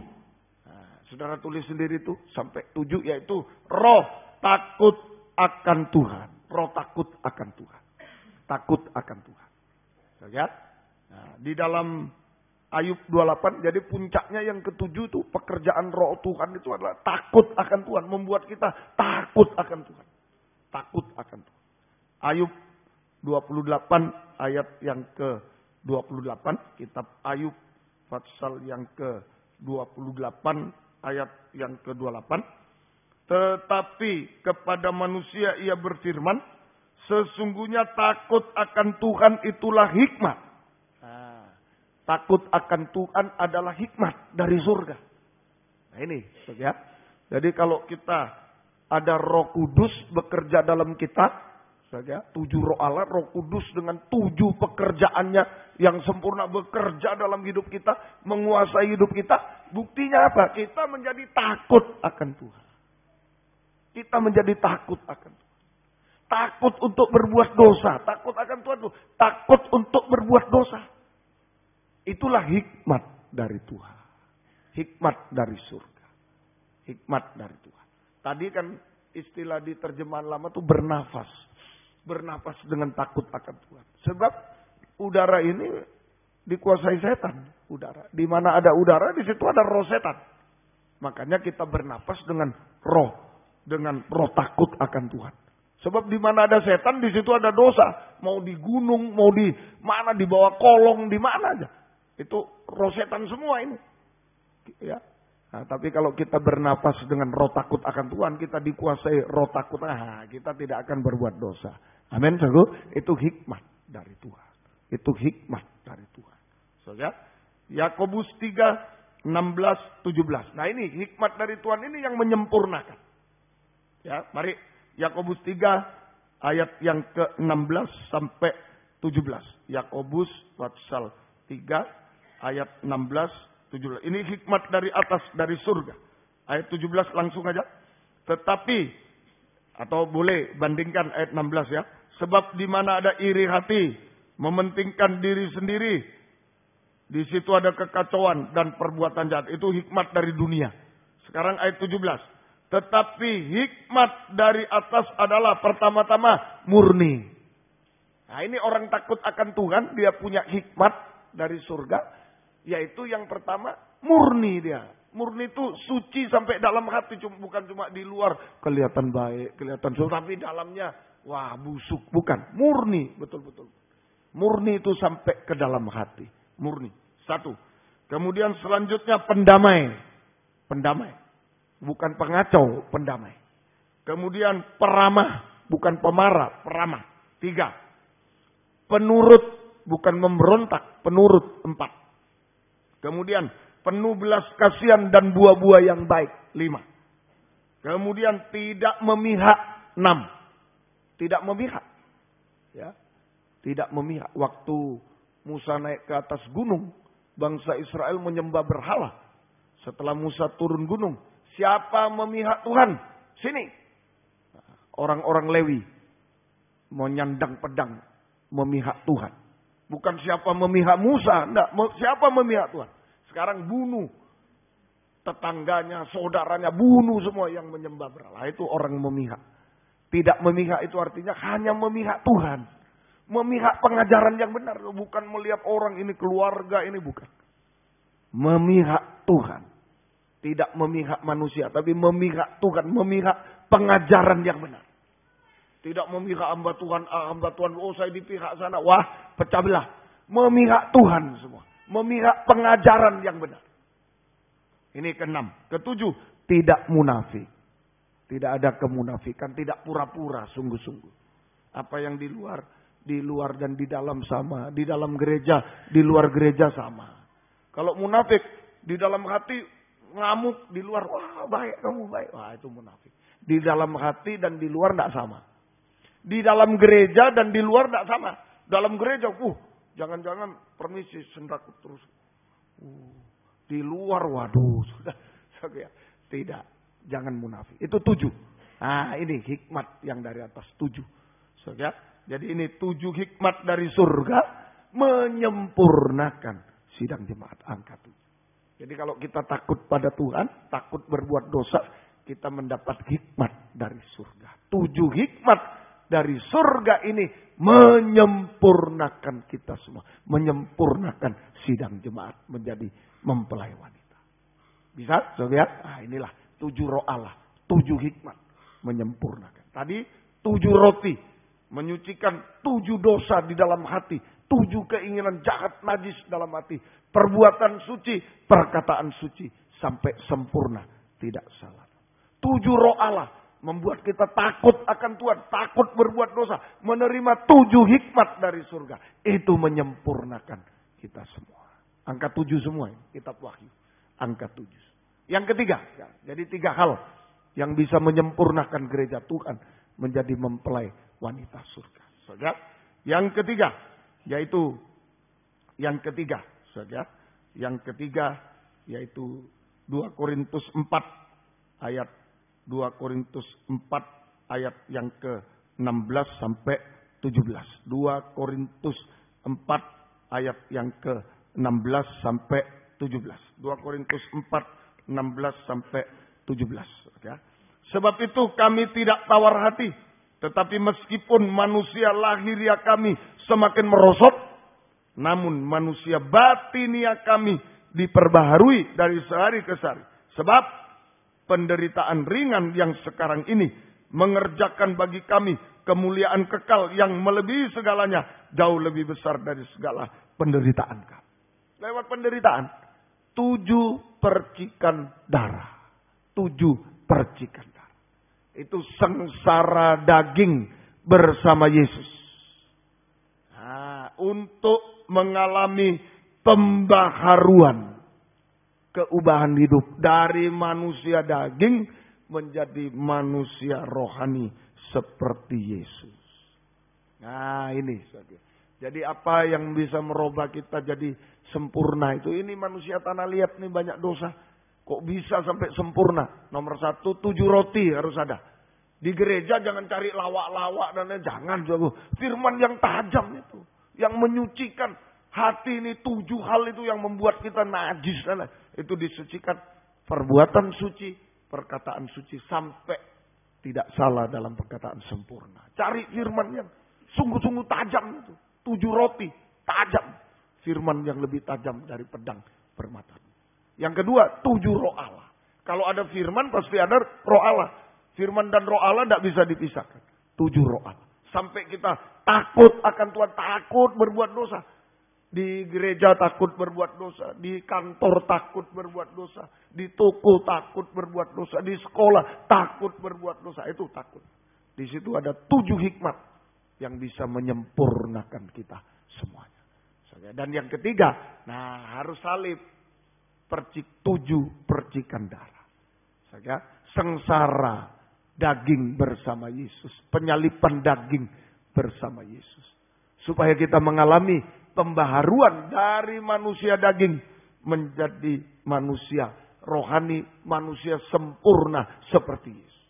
Nah, saudara tulis sendiri itu. Sampai 7 yaitu roh takut akan Tuhan. Roh takut akan Tuhan. Takut akan Tuhan. Lihat. Nah, di dalam Ayub 28, jadi puncaknya yang ke-7 itu pekerjaan roh Tuhan itu adalah takut akan Tuhan. Membuat kita takut akan Tuhan. Takut akan Tuhan. Ayub 28 ayat yang ke-28. Kitab Ayub pasal yang ke-28 ayat yang ke-28. Tetapi kepada manusia ia berfirman, sesungguhnya takut akan Tuhan itulah hikmat. Takut akan Tuhan adalah hikmat dari surga. Nah ini, ya. Jadi kalau kita ada Roh Kudus bekerja dalam kita, Saja 7 roh Allah, Roh Kudus dengan 7 pekerjaannya yang sempurna bekerja dalam hidup kita, menguasai hidup kita. Buktinya apa? Kita menjadi takut akan Tuhan. Kita menjadi takut akan Tuhan. Takut untuk berbuat dosa. Takut akan Tuhan tuh. Takut untuk berbuat dosa. Itulah hikmat dari Tuhan. Hikmat dari surga. Hikmat dari Tuhan. Tadi kan istilah di terjemahan lama tuh bernafas. Bernafas dengan takut akan Tuhan. Sebab udara ini dikuasai setan. Udara. Di mana ada udara, di situ ada roh setan. Makanya kita bernafas dengan roh. Dengan roh takut akan Tuhan. Sebab di mana ada setan, di situ ada dosa. Mau di gunung, mau di mana, di bawah kolong, di mana aja. Itu roh setan semua ini. Ya. Nah, tapi kalau kita bernapas dengan roh takut akan Tuhan, kita dikuasai roh takut, kita tidak akan berbuat dosa. Amin, saudara. Itu hikmat dari Tuhan. Itu hikmat dari Tuhan. Saudara, Yakobus 3, 16, 17. Nah ini hikmat dari Tuhan ini yang menyempurnakan. Ya, mari Yakobus 3 ayat yang ke-16 sampai 17. Yakobus pasal 3 ayat 16 17. Ini hikmat dari atas, dari surga. Ayat 17 langsung aja. Tetapi, atau boleh bandingkan ayat 16 ya. Sebab di mana ada iri hati, mementingkan diri sendiri, di situ ada kekacauan dan perbuatan jahat. Itu hikmat dari dunia. Sekarang ayat 17. Tetapi hikmat dari atas adalah pertama-tama murni. Nah ini orang takut akan Tuhan, dia punya hikmat dari surga. Yaitu yang pertama, murni dia. Murni itu suci sampai dalam hati. Bukan cuma di luar kelihatan baik, kelihatan suci. Tapi dalamnya, wah busuk. Bukan, murni. Betul-betul. Murni itu sampai ke dalam hati. Murni. 1. Kemudian selanjutnya pendamai. Pendamai. Bukan pengacau, pendamai. Kemudian peramah. Bukan pemarah, peramah. 3. Penurut. Bukan memberontak, penurut. 4. Kemudian penuh belas kasihan dan buah-buah yang baik. 5. Kemudian tidak memihak. 6. Tidak memihak. Ya. Tidak memihak. Waktu Musa naik ke atas gunung, bangsa Israel menyembah berhala. Setelah Musa turun gunung, siapa memihak Tuhan? Sini. Orang-orang Lewi menyandang pedang memihak Tuhan. Bukan siapa memihak Musa. Enggak. Siapa memihak Tuhan. Sekarang bunuh. Tetangganya, saudaranya. Bunuh semua yang menyembah berhala. Itu orang memihak. Tidak memihak itu artinya hanya memihak Tuhan. Memihak pengajaran yang benar. Bukan melihat orang ini keluarga ini. Bukan. Memihak Tuhan. Tidak memihak manusia. Tapi memihak Tuhan. Memihak pengajaran yang benar. Tidak memihak hamba Tuhan, oh saya di pihak sana. Wah, pecah belah. Memihak Tuhan semua. Memihak pengajaran yang benar. Ini ke-6. Ke-7, tidak munafik. Tidak ada kemunafikan, tidak pura-pura, sungguh-sungguh. Apa yang di luar dan di dalam sama. Di dalam gereja, di luar gereja sama. Kalau munafik, di dalam hati ngamuk, di luar, wah baik, kamu baik. Wah itu munafik. Di dalam hati dan di luar tidak sama. Di dalam gereja dan di luar tidak sama. Dalam gereja, jangan-jangan permisi sendakut terus. Di luar, waduh, sudah. Tidak, jangan munafik. Itu 7. Nah ini hikmat yang dari atas 7. Jadi ini 7 hikmat dari surga menyempurnakan sidang jemaat angka 7. Jadi kalau kita takut pada Tuhan, takut berbuat dosa, kita mendapat hikmat dari surga. 7 hikmat dari surga ini menyempurnakan kita semua. Menyempurnakan sidang jemaat menjadi mempelai wanita. Bisa? Saudara? Nah inilah 7 roh Allah. 7 hikmat menyempurnakan. Tadi 7 roti menyucikan 7 dosa di dalam hati. 7 keinginan jahat najis dalam hati. Perbuatan suci, perkataan suci. Sampai sempurna. Tidak salah. 7 roh Allah. Membuat kita takut akan Tuhan. Takut berbuat dosa. Menerima 7 hikmat dari surga. Itu menyempurnakan kita semua. Angka 7 semua. Kitab Wahyu. Angka 7. Yang ketiga. Jadi 3 hal yang bisa menyempurnakan gereja Tuhan menjadi mempelai wanita surga. Saudara, yang ketiga yaitu 2 Korintus 4 ayat 2 Korintus 4 ayat yang ke-16 sampai 17. 2 Korintus 4 ayat yang ke-16 sampai 17. 2 Korintus 4 16 sampai 17. Ya. Sebab itu kami tidak tawar hati, tetapi meskipun manusia lahiria kami semakin merosot, namun manusia batinia kami diperbaharui dari sehari ke sehari. Sebab penderitaan ringan yang sekarang ini mengerjakan bagi kami kemuliaan kekal yang melebihi segalanya, jauh lebih besar dari segala penderitaan kami. Lewat penderitaan, 7 percikan darah. 7 percikan darah. Itu sengsara daging bersama Yesus. Nah, untuk mengalami pembaharuan, keubahan hidup dari manusia daging menjadi manusia rohani seperti Yesus. Nah, ini saja. Jadi apa yang bisa merubah kita jadi sempurna itu? Ini manusia tanah liat nih banyak dosa. Kok bisa sampai sempurna? Nomor 1, 7 roti harus ada. Di gereja jangan cari lawak-lawak dan lain. Jangan juga. Firman yang tajam itu. Yang menyucikan. Hati ini 7 hal itu yang membuat kita najis. Itu disucikan. Perbuatan suci. Perkataan suci. Sampai tidak salah dalam perkataan sempurna. Cari firman yang sungguh-sungguh tajam itu. 7 roti. Tajam. Firman yang lebih tajam dari pedang bermata. Yang kedua, 7 roh Allah. Kalau ada firman pasti ada roh Allah. Firman dan roh Allah tidak bisa dipisahkan. 7 roh Allah. Sampai kita takut akan Tuhan, takut berbuat dosa. Di gereja takut berbuat dosa. Di kantor takut berbuat dosa. Di toko takut berbuat dosa. Di sekolah takut berbuat dosa. Itu takut. Di situ ada 7 hikmat yang bisa menyempurnakan kita semuanya. Dan yang ketiga, harus salib. 7 percikan darah. Sengsara daging bersama Yesus. Penyalipan daging bersama Yesus. Supaya kita mengalami pembaharuan dari manusia daging menjadi manusia rohani, manusia sempurna seperti Yesus.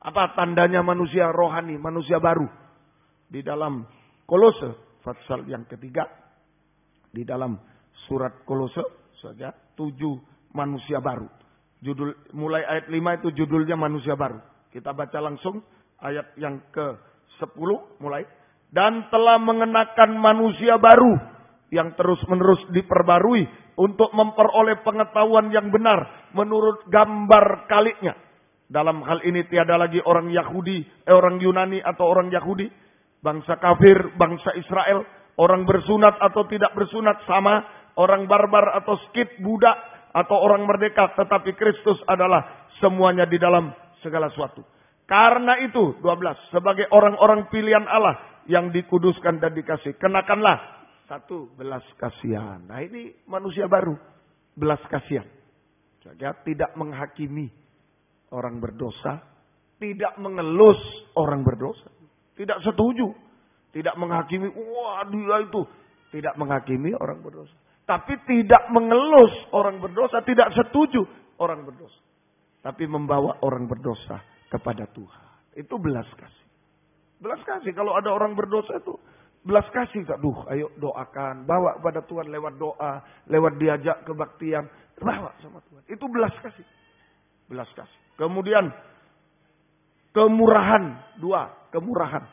Apa tandanya manusia rohani, manusia baru? Di dalam Kolose, pasal yang ketiga, di dalam surat Kolose saja 7 manusia baru. Mulai ayat 5 itu judulnya manusia baru. Kita baca langsung ayat yang ke-10 mulai. Dan telah mengenakan manusia baru yang terus-menerus diperbarui untuk memperoleh pengetahuan yang benar menurut gambar kaliknya. Dalam hal ini tiada lagi orang Yunani atau orang Yahudi, bangsa kafir, bangsa Israel, orang bersunat atau tidak bersunat sama, orang barbar atau skit, budak atau orang merdeka, tetapi Kristus adalah semuanya di dalam segala sesuatu. Karena itu, 12, sebagai orang-orang pilihan Allah yang dikuduskan dan dikasih, kenakanlah 1 belas kasihan. Nah, ini manusia baru, belas kasihan. Tidak menghakimi orang berdosa, tidak mengelus orang berdosa, tidak setuju, tidak menghakimi, wah dia itu, tidak menghakimi orang berdosa. Tapi tidak mengelus orang berdosa, tidak setuju orang berdosa. Tapi membawa orang berdosa kepada Tuhan. Itu belas kasih. Belas kasih, kalau ada orang berdosa itu belas kasih. Ayo doakan, bawa kepada Tuhan lewat doa, lewat diajak kebaktian, bawa sama Tuhan. Itu belas kasih. Belas kasih. Kemudian kemurahan, 2, kemurahan.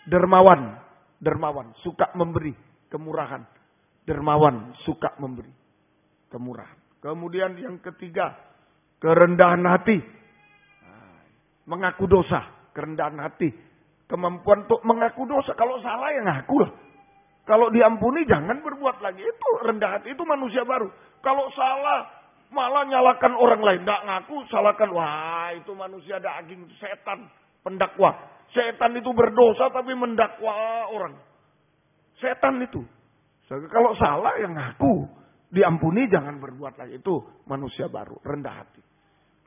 Dermawan, suka memberi, kemurahan. Dermawan, suka memberi. Kemurahan. Kemudian yang ketiga, kerendahan hati. Mengaku dosa, kerendahan hati. Kemampuan untuk mengaku dosa. Kalau salah ya ngaku lah. Kalau diampuni jangan berbuat lagi. Itu rendah hati, itu manusia baru. Kalau salah malah nyalakan orang lain. Tidak ngaku, salahkan. Wah, itu manusia daging, setan, pendakwa. Setan itu berdosa tapi mendakwa orang. Setan itu. Kalau salah ya ngaku. Diampuni jangan berbuat lagi. Itu manusia baru. Rendah hati.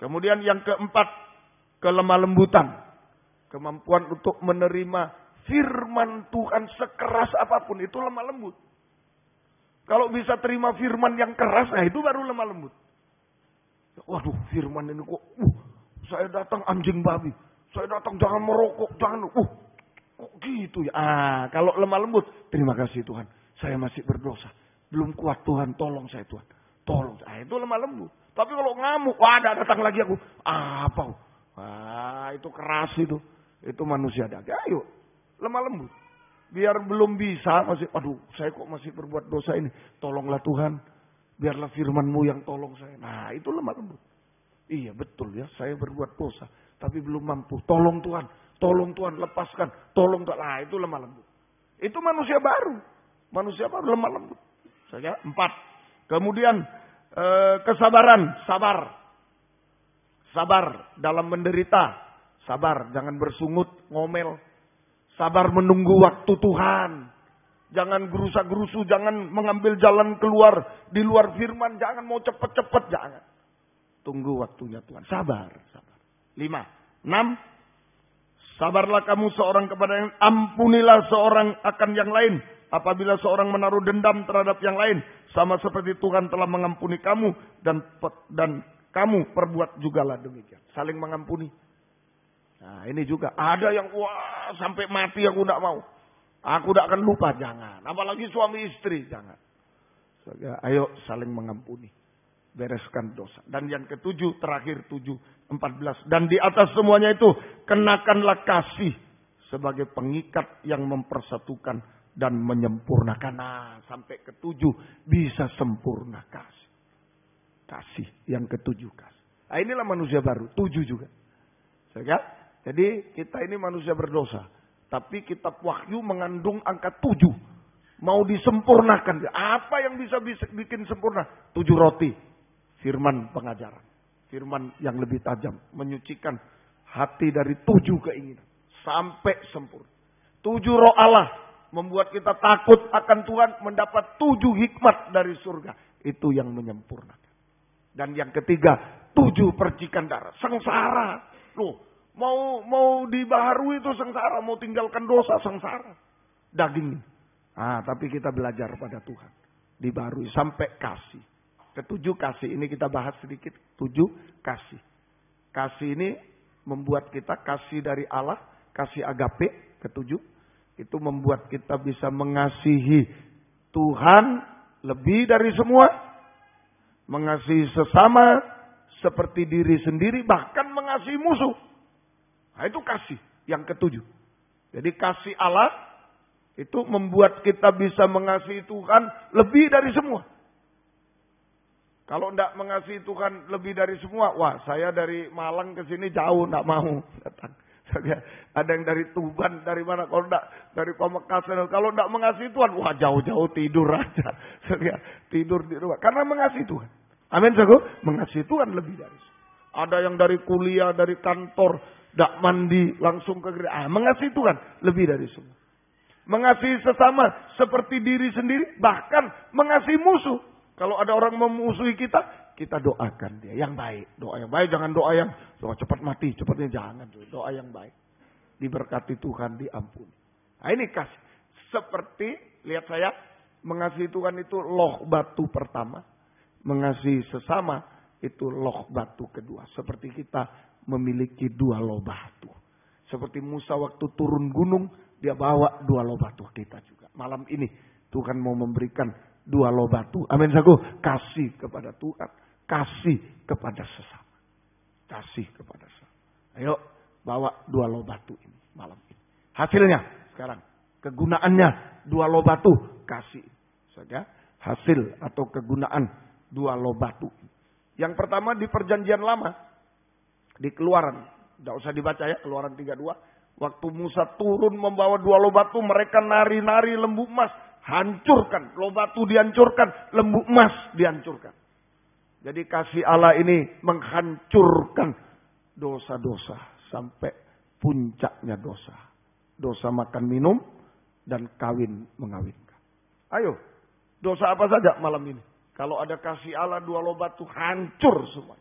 Kemudian yang keempat. kelemah lembutan. Kemampuan untuk menerima firman Tuhan sekeras apapun, itu lemah lembut. Kalau bisa terima firman yang keras, nah itu baru lemah lembut. Waduh, firman ini kok, saya datang anjing babi. Saya datang jangan merokok, jangan, kok gitu ya. Kalau lemah lembut, terima kasih Tuhan. Saya masih berdosa. Belum kuat Tuhan, tolong saya Tuhan. Tolong. Itu lemah lembut. Tapi kalau ngamuk, datang lagi aku. Apa? Itu keras itu. Itu manusia daging. Ayo, lemah lembut. Biar belum bisa, saya kok masih berbuat dosa ini. Tolonglah Tuhan. Biarlah firman-Mu yang tolong saya. Nah, itu lemah lembut. Iya, betul ya. Saya berbuat dosa. Tapi belum mampu. Tolong Tuhan. Tolong Tuhan, lepaskan. Tolong Tuhan. Nah, itu lemah lembut. Itu manusia baru. Manusia baru lemah lembut. 4. Kemudian kesabaran. Sabar dalam menderita. Sabar, jangan bersungut, ngomel. Sabar menunggu waktu Tuhan. Jangan gerusa-gerusu, jangan mengambil jalan keluar di luar firman. Jangan mau cepet-cepet, jangan. Tunggu waktunya Tuhan. Sabar. 6. Sabarlah kamu seorang kepada yang, ampunilah seorang akan yang lain. Apabila seorang menaruh dendam terhadap yang lain, sama seperti Tuhan telah mengampuni kamu, dan kamu perbuat jugalah demikian. Saling mengampuni. Nah, ini juga ada yang sampai mati aku tidak mau. Aku tidak akan lupa, jangan. Apalagi suami istri, jangan. Ayo saling mengampuni. Bereskan dosa. Dan yang ketujuh, terakhir 7:14. Dan di atas semuanya itu, kenakanlah kasih sebagai pengikat yang mempersatukan dan menyempurnakan. Nah, sampai ketujuh bisa sempurna kasih. Kasih yang ketujuh kasih. Nah, inilah manusia baru. 7 juga. Jadi kita ini manusia berdosa. Tapi kitab Wahyu mengandung angka 7. Mau disempurnakan. Apa yang bisa bikin sempurna? 7 roti. Firman pengajaran. Firman yang lebih tajam. Menyucikan hati dari 7 keinginan. Sampai sempurna. 7 roh Allah. Membuat kita takut akan Tuhan. Mendapat 7 hikmat dari surga. Itu yang menyempurnakan. Dan yang ketiga. 7 percikan darah. Sengsara. Loh. Mau dibaharui itu sengsara. Mau tinggalkan dosa sengsara. Daging. Tapi kita belajar pada Tuhan. Dibaharui sampai kasih. Ketujuh kasih. Ini kita bahas sedikit. 7 kasih. Kasih ini membuat kita kasih dari Allah. Kasih agape. Ketujuh. Itu membuat kita bisa mengasihi Tuhan lebih dari semua. Mengasihi sesama seperti diri sendiri. Bahkan mengasihi musuh. Nah, itu kasih yang ketujuh. Jadi kasih Allah itu membuat kita bisa mengasihi Tuhan lebih dari semua. Kalau tidak mengasihi Tuhan lebih dari semua, saya dari Malang ke sini jauh, tidak mau datang. Ada yang dari Tuban, dari mana? Kalau tidak dari Pamekasan. Kalau tidak mengasihi Tuhan, jauh-jauh tidur aja. Tidur di rumah. Karena mengasihi Tuhan. Amin, saudara. Mengasihi Tuhan lebih dari semua. Ada yang dari kuliah, dari kantor. Tak mandi langsung ke gereja. Mengasihi Tuhan lebih dari semua. Mengasihi sesama seperti diri sendiri. Bahkan mengasihi musuh. Kalau ada orang memusuhi kita, kita doakan dia yang baik. Doa yang baik, jangan doa yang cepat mati, cepatnya jangan. Doa yang baik. Diberkati Tuhan, diampuni. Nah, ini kasih. Seperti, lihat saya, mengasihi Tuhan itu loh batu pertama. Mengasihi sesama itu loh batu kedua. Seperti kita memiliki 2 loh batu. Seperti Musa waktu turun gunung, dia bawa 2 loh batu. Kita juga. Malam ini Tuhan mau memberikan 2 loh batu. Amin, sagu. Kasih kepada Tuhan. Kasih kepada sesama. Kasih kepada sesama. Ayo bawa 2 loh batu ini malam ini. Hasilnya sekarang. Kegunaannya 2 loh batu. Kasih. Saja hasil atau kegunaan 2 loh batu. Yang pertama di perjanjian lama. Di Keluaran, tidak usah dibaca ya, Keluaran 32. Waktu Musa turun membawa 2 loh batu, mereka nari-nari lembu emas, hancurkan. Loh batu dihancurkan, lembu emas dihancurkan. Jadi kasih Allah ini menghancurkan dosa-dosa sampai puncaknya dosa. Dosa makan minum dan kawin mengawinkan. Ayo, dosa apa saja malam ini? Kalau ada kasih Allah 2 loh batu, hancur semua.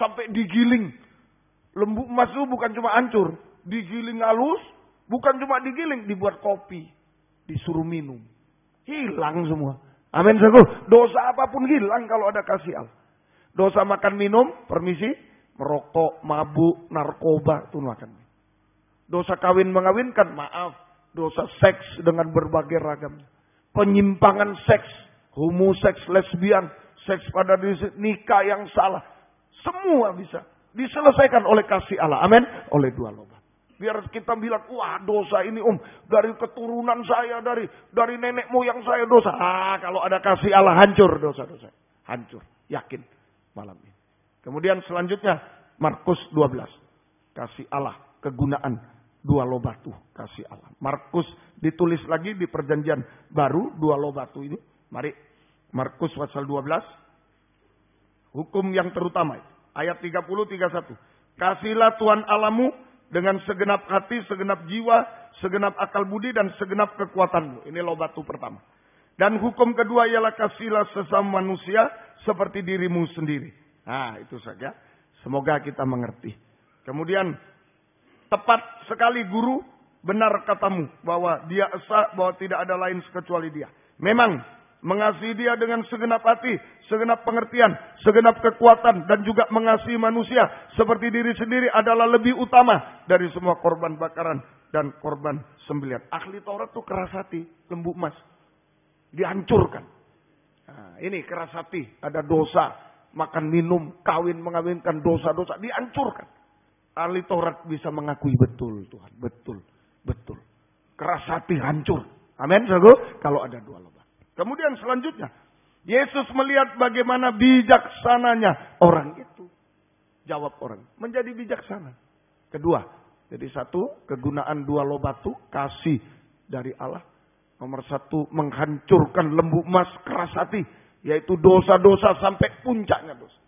Sampai digiling. Lembu emas itu bukan cuma hancur. Digiling halus. Bukan cuma digiling. Dibuat kopi. Disuruh minum. Hilang semua. Amin. Dosa apapun hilang kalau ada kasih Allah. Dosa makan minum. Permisi. Merokok, mabuk, narkoba. Itu makan. Dosa kawin mengawinkan. Maaf. Dosa seks dengan berbagai ragam. Penyimpangan seks. Homoseks, lesbian. Seks pada diri, nikah yang salah. Semua bisa diselesaikan oleh kasih Allah. Amin. Oleh 2 lobat. Biar kita bilang, wah dosa ini dari keturunan saya, dari nenek moyang saya dosa. Kalau ada kasih Allah hancur dosa-dosa. Hancur. Yakin malam ini. Kemudian selanjutnya Markus 12. Kasih Allah. Kegunaan 2 lobatu. Kasih Allah. Markus ditulis lagi di perjanjian baru 2 lobatu ini. Mari. Markus pasal 12. Hukum yang terutama. Ayat 30-31. Kasihlah Tuhan Allahmu dengan segenap hati, segenap jiwa, segenap akal budi, dan segenap kekuatanmu. Ini lobatu pertama. Dan hukum kedua ialah kasihlah sesama manusia seperti dirimu sendiri. Nah, itu saja. Semoga kita mengerti. Kemudian, tepat sekali guru, benar katamu. Bahwa dia esa, bahwa tidak ada lain kecuali dia. Memang, mengasihi dia dengan segenap hati, segenap pengertian, segenap kekuatan, dan juga mengasihi manusia seperti diri sendiri adalah lebih utama dari semua korban bakaran dan korban sembelihan. Ahli Taurat itu keras hati, lembu emas. Dihancurkan. Nah, ini keras hati, ada dosa, makan minum, kawin mengawinkan, dosa-dosa, dihancurkan. Ahli Taurat bisa mengakui betul Tuhan, betul. Keras hati hancur. Amin, kalau ada 2 lobat. Kemudian selanjutnya, Yesus melihat bagaimana bijaksananya orang itu. Jawab orang, menjadi bijaksana. Kedua, jadi 1, kegunaan 2 lobatu, kasih dari Allah. Nomor 1, menghancurkan lembu emas keras hati, yaitu dosa-dosa sampai puncaknya dosa.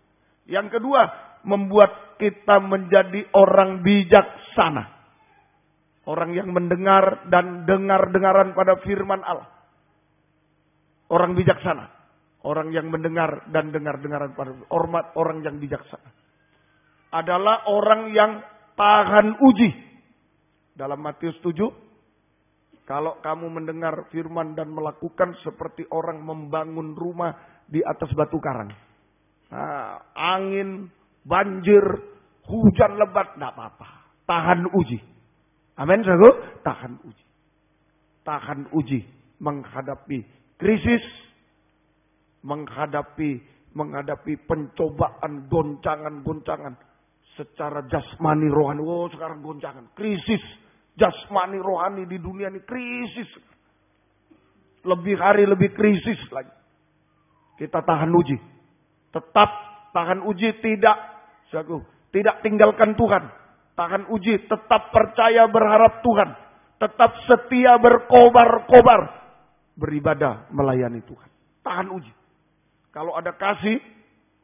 Yang kedua, membuat kita menjadi orang bijaksana. Orang yang mendengar dan dengar-dengaran pada firman Allah. Orang bijaksana. Orang yang mendengar dan dengar-dengaran pada hormat orang yang bijaksana. Adalah orang yang tahan uji. Dalam Matius 7. Kalau kamu mendengar firman dan melakukan seperti orang membangun rumah di atas batu karang. Nah, angin, banjir, hujan lebat, tidak apa-apa. Tahan uji. Amin, saudara. Tahan uji. Tahan uji menghadapi krisis, menghadapi pencobaan, goncangan secara jasmani rohani. Oh, sekarang goncangan, krisis jasmani rohani di dunia ini, krisis. Lebih hari lebih krisis lagi. Kita tahan uji. Tetap tahan uji, tidak tinggalkan Tuhan. Tahan uji, tetap percaya berharap Tuhan. Tetap setia berkobar-kobar. Beribadah melayani Tuhan. Tahan uji. Kalau ada kasih,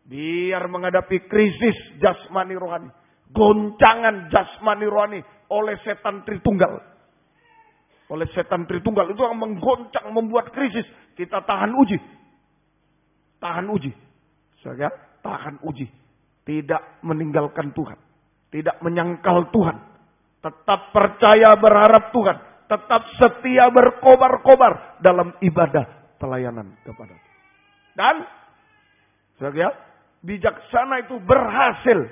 biar menghadapi krisis jasmani rohani. Goncangan jasmani rohani oleh setan Tritunggal. Oleh setan Tritunggal itu yang menggoncang, membuat krisis. Kita tahan uji. Tahan uji. Saya tahan uji. Tidak meninggalkan Tuhan. Tidak menyangkal Tuhan. Tetap percaya berharap Tuhan. Tetap setia berkobar-kobar dalam ibadah pelayanan kepada Tuhan. Dan saya bijaksana itu berhasil.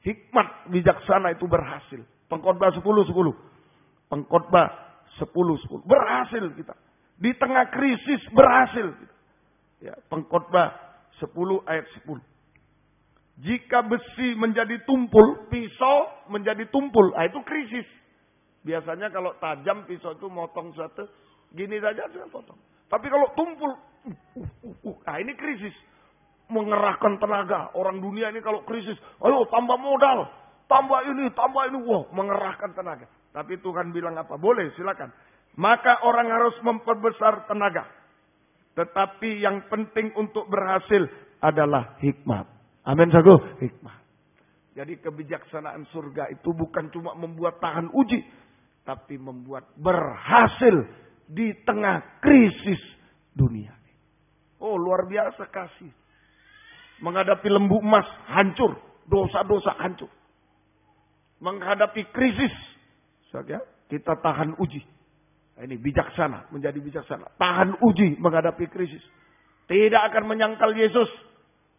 Hikmat bijaksana itu berhasil. Pengkhotbah 10:10. Pengkhotbah 10:10. Berhasil kita. Di tengah krisis berhasil kita. Ya, Pengkhotbah 10 ayat 10. Jika besi menjadi tumpul, pisau menjadi tumpul. Nah, itu krisis. Biasanya kalau tajam pisau itu motong satu, gini saja sudah potong. Tapi kalau tumpul, nah ini krisis. Mengerahkan tenaga. Orang dunia ini kalau krisis, ayo tambah modal, tambah ini, wow, mengerahkan tenaga. Tapi Tuhan bilang apa? Boleh, silakan. Maka orang harus memperbesar tenaga. Tetapi yang penting untuk berhasil adalah hikmat. Amin, sago. Hikmah. Jadi kebijaksanaan surga itu bukan cuma membuat tahan uji. Tapi membuat berhasil di tengah krisis dunia. Oh, luar biasa kasih. Menghadapi lembu emas hancur. Dosa-dosa hancur. menghadapi krisis. Saudara, kita tahan uji. Ini bijaksana, menjadi bijaksana. Tahan uji menghadapi krisis. Tidak akan menyangkal Yesus.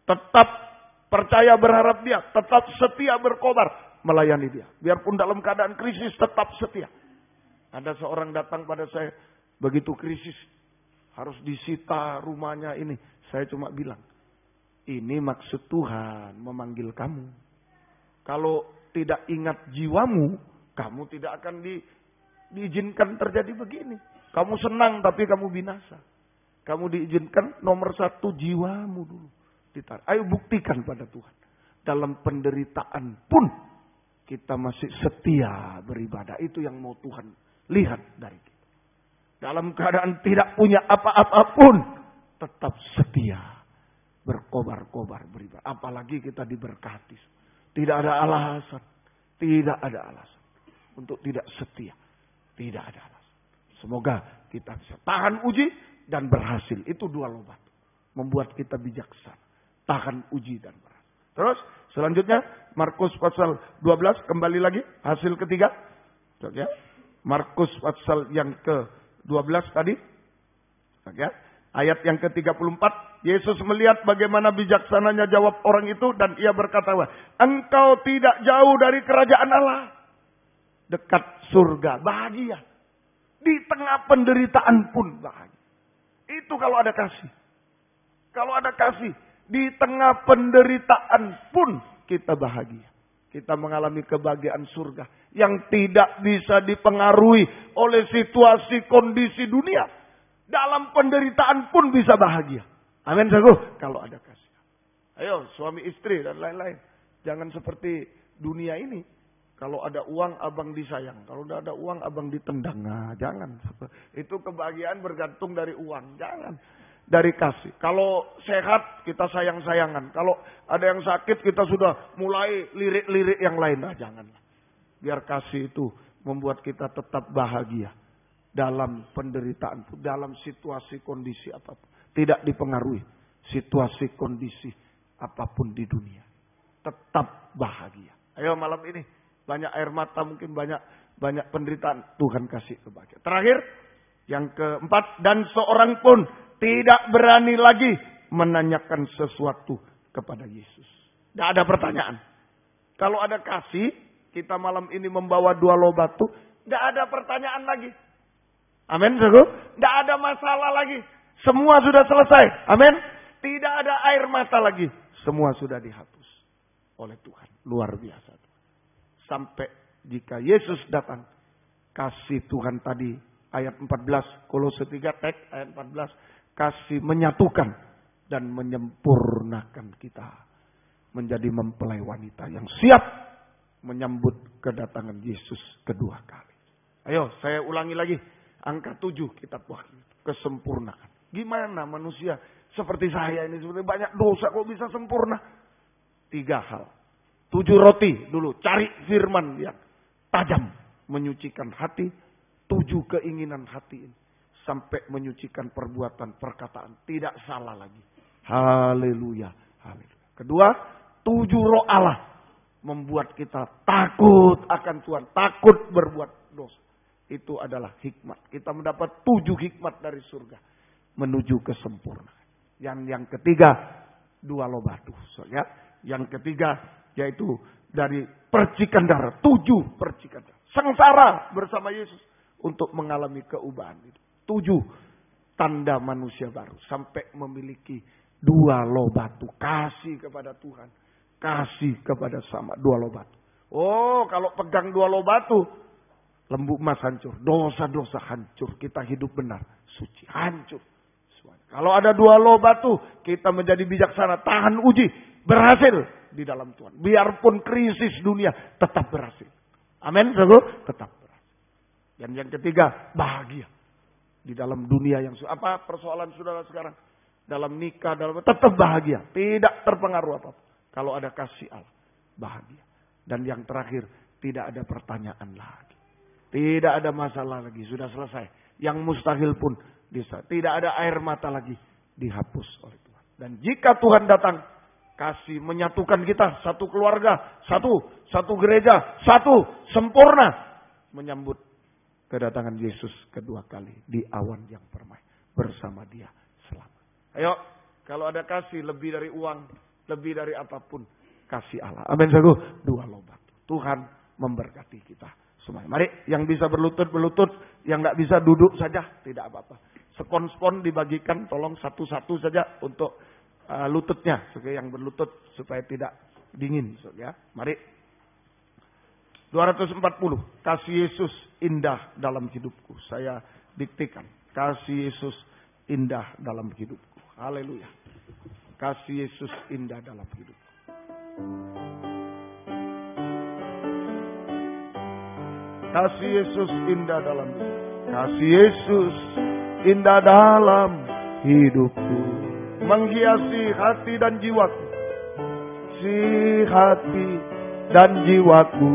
Tetap percaya berharap dia. Tetap setia berkobar melayani dia. Biarpun dalam keadaan krisis tetap setia. Ada seorang datang pada saya. Begitu krisis. Harus disita rumahnya ini. Saya cuma bilang. Ini maksud Tuhan memanggil kamu. Kalau tidak ingat jiwamu. Kamu tidak akan diizinkan terjadi begini. Kamu senang tapi kamu binasa. Kamu diizinkan nomor 1 jiwamu dulu. Ayo buktikan pada Tuhan. Dalam penderitaan pun kita masih setia beribadah. Itu yang mau Tuhan lihat dari kita. Dalam keadaan tidak punya apa-apa pun tetap setia berkobar-kobar beribadah. Apalagi kita diberkati. Tidak ada alasan. Tidak ada alasan untuk tidak setia. Tidak ada alasan. Semoga kita bisa tahan uji dan berhasil. Itu 2 loh batu. Membuat kita bijaksana. Tahan uji dan berhasil. Terus selanjutnya Markus pasal 12. Kembali lagi hasil ketiga. Oke. Markus pasal yang ke-12 tadi. Oke. Ayat yang ke-34. Yesus melihat bagaimana bijaksananya jawab orang itu. Dan ia berkata, engkau tidak jauh dari kerajaan Allah. Dekat surga, bahagia. Di tengah penderitaan pun bahagia. Itu kalau ada kasih. Kalau ada kasih, di tengah penderitaan pun kita bahagia. Kita mengalami kebahagiaan surga yang tidak bisa dipengaruhi oleh situasi kondisi dunia. Dalam penderitaan pun bisa bahagia. Amin, saudara. Kalau ada kasih. Ayo, suami istri dan lain-lain. Jangan seperti dunia ini. Kalau ada uang, abang disayang. Kalau tidak ada uang, abang ditendang. Nah, jangan. Itu kebahagiaan bergantung dari uang. Jangan. Dari kasih. Kalau sehat, kita sayang-sayangan. Kalau ada yang sakit, kita sudah mulai lirik-lirik yang lain. Nah, janganlah. Biar kasih itu membuat kita tetap bahagia. Dalam penderitaan. Dalam situasi kondisi apapun. Tidak dipengaruhi. Situasi kondisi apapun di dunia. Tetap bahagia. Ayo malam ini. Banyak air mata, mungkin banyak penderitaan. Tuhan kasih kebahagiaan. Terakhir, yang keempat. Dan seorang pun tidak berani lagi menanyakan sesuatu kepada Yesus. Tidak ada pertanyaan. Kalau ada kasih, kita malam ini membawa 2 loh batu. Tidak ada pertanyaan lagi. Amin, saudara. Tidak ada masalah lagi. Semua sudah selesai. Amin. Tidak ada air mata lagi. Semua sudah dihapus oleh Tuhan. Luar biasa. Sampai jika Yesus datang. Kasih Tuhan tadi. Ayat 14. Kolose 3 teks ayat 14. Kasih menyatukan. Dan menyempurnakan kita. Menjadi mempelai wanita yang siap. Menyambut kedatangan Yesus kedua kali. Ayo saya ulangi lagi. Angka 7 kitab Wahyu. Kesempurnaan. Gimana manusia seperti saya ini. Seperti banyak dosa kok bisa sempurna. 3 hal. 7 roti dulu. Cari firman yang tajam. Menyucikan hati. 7 keinginan hati ini. Sampai menyucikan perbuatan, perkataan. Tidak salah lagi. Haleluya. Haleluya. Kedua. 7 roh Allah. Membuat kita takut akan Tuhan. Takut berbuat dosa. Itu adalah hikmat. Kita mendapat 7 hikmat dari surga. Menuju kesempurnaan. Yang ketiga. 2 loh batu. Ya. Yang ketiga. Yaitu dari percikan darah. 7 percikan darah. Sengsara bersama Yesus. Untuk mengalami keubahan itu. 7 tanda manusia baru. Sampai memiliki 2 loh batu. Kasih kepada Tuhan. Kasih kepada sama. 2 loh batu. Oh kalau pegang 2 loh batu. Lembu emas hancur. Dosa-dosa hancur. Kita hidup benar. Suci. Hancur. Kalau ada 2 loh batu. Kita menjadi bijaksana. Tahan uji. Berhasil. Di dalam Tuhan. Biarpun krisis dunia. Tetap berhasil. Amin. Tetap berhasil. Dan yang ketiga. Bahagia. Di dalam dunia yang. Apa persoalan saudara sekarang? Dalam nikah. Tetap bahagia. Tidak terpengaruh apa-apa. Kalau ada kasih Allah. Bahagia. Dan yang terakhir. Tidak ada pertanyaan lagi. Tidak ada masalah lagi. Sudah selesai. Yang mustahil pun bisa. Tidak ada air mata lagi. Dihapus oleh Tuhan. Dan jika Tuhan datang. Kasih menyatukan kita, satu keluarga, satu gereja, satu sempurna. Menyambut kedatangan Yesus kedua kali di awan yang permai. Bersama dia selamat. Ayo, kalau ada kasih lebih dari uang, lebih dari apapun, kasih Allah. Amin, sagu. 2 loh batu. Tuhan memberkati kita semua. Mari, yang bisa berlutut, yang nggak bisa duduk saja, tidak apa-apa. Spon dibagikan, tolong satu-satu saja untuk lututnya, yang berlutut supaya tidak dingin, ya. Mari. 240. Kasih Yesus indah dalam hidupku. Saya diktikan. Kasih Yesus indah dalam hidupku. Haleluya. Kasih Yesus indah dalam hidupku. Kasih Yesus indah dalam hidupku. Kasih Yesus indah dalam hidupku. Menghiasi hati dan jiwaku. Si hati dan jiwaku.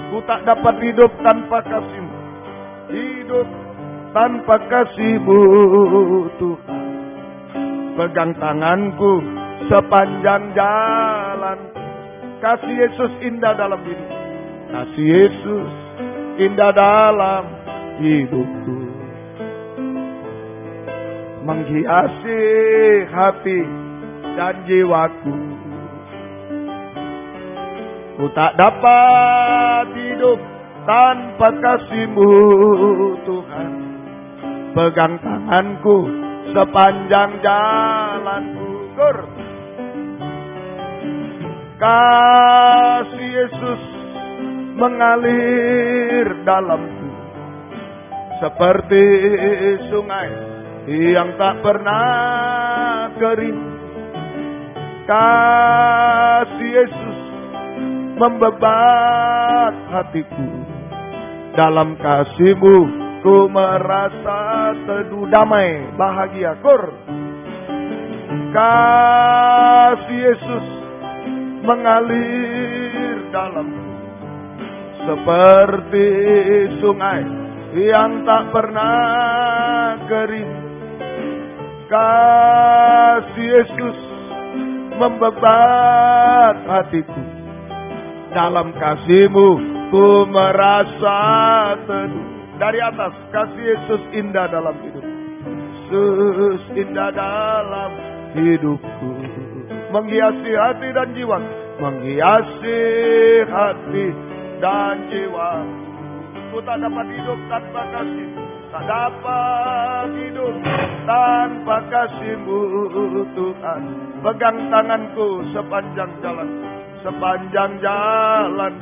Ku tak dapat hidup tanpa kasih-Mu. Hidup tanpa kasih-Mu, Tuhan. Pegang tanganku sepanjang jalan. Kasih Yesus indah dalam hidup. Kasih Yesus indah dalam hidupku. Menghiasi hati dan jiwaku. Ku tak dapat hidup tanpa kasih-Mu, Tuhan. Pegang tanganku sepanjang jalanku. Kasih Yesus mengalir dalamku seperti sungai yang tak pernah kering. Kasih Yesus membebat hatiku. Dalam kasih-Mu ku merasa teduh, damai, bahagia. Kasih Yesus mengalir dalamku seperti sungai yang tak pernah kering. Kasih Yesus membebat hatiku. Dalam kasih-Mu ku merasa teduh. Dari atas, kasih Yesus indah dalam hidupku. Yesus indah dalam hidupku. Menghiasi hati dan jiwa. Menghiasi hati dan jiwa. Ku tak dapat hidup tanpa kasih. Tak dapat hidup tanpa kasih-Mu, Tuhan. Pegang tanganku sepanjang jalan. Sepanjang jalan.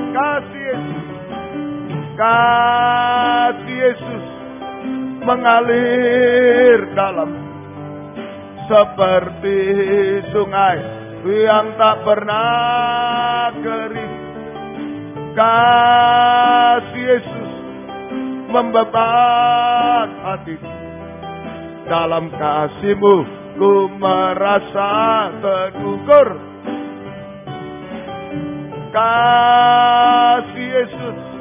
Kasih Yesus. Kasih Yesus mengalir dalam seperti sungai yang tak pernah kering. Kasih Yesus membebat hatiku. Dalam kasih-Mu ku merasa teduh. Kasih Yesus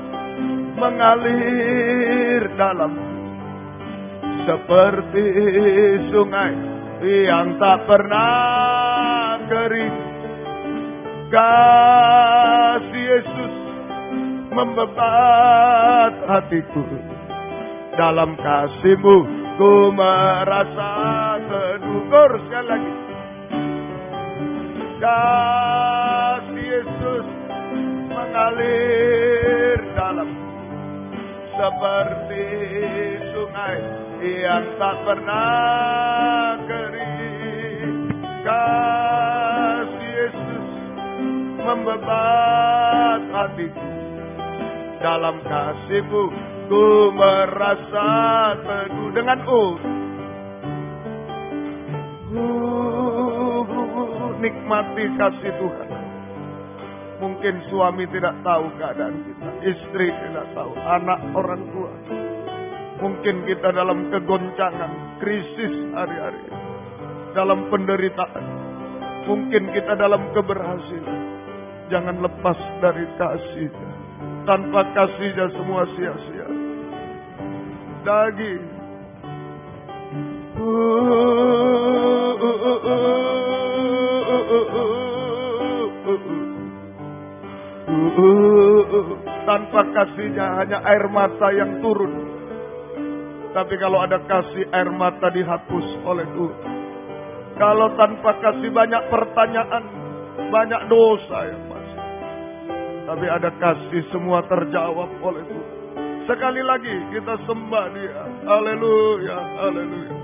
mengalir dalam seperti sungai yang tak pernah kering. Kasih Yesus membebat hatiku. Dalam kasih-Mu ku merasa teduh. Sekali lagi. Kasih Yesus mengalir dalam seperti sungai yang tak pernah kering. Kasih Yesus membebat hatiku. Dalam kasih-Mu ku merasa teduh. Dengan nikmati kasih Tuhan. Mungkin suami tidak tahu keadaan kita, istri tidak tahu, anak orang tua. Mungkin kita dalam kegoncangan, krisis hari-hari, dalam penderitaan. Mungkin kita dalam keberhasilan. Jangan lepas dari kasih. Tanpa kasihnya semua sia-sia. Daging. tanpa kasihnya hanya air mata yang turun. Tapi kalau ada kasih, air mata dihapus oleh Tuhan. Kalau tanpa kasih banyak pertanyaan, banyak dosa yang masih. Tapi ada kasih, semua terjawab oleh Tuhan. Sekali lagi kita sembah Dia. Haleluya, haleluya.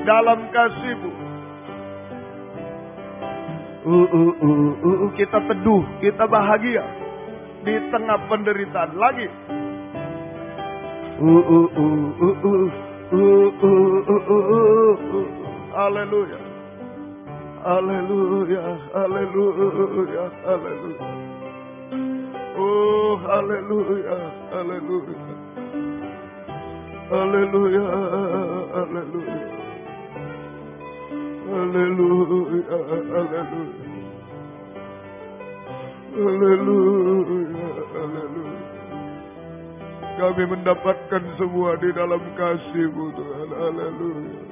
Dalam kasih-Mu kita teduh, kita bahagia di tengah penderitaan lagi. Haleluya, haleluya, haleluya, haleluya. Oh, haleluya, haleluya, haleluya, haleluya, haleluya, haleluya, haleluya, haleluya. Kami mendapatkan semua di dalam kasih-Mu Tuhan. Haleluya,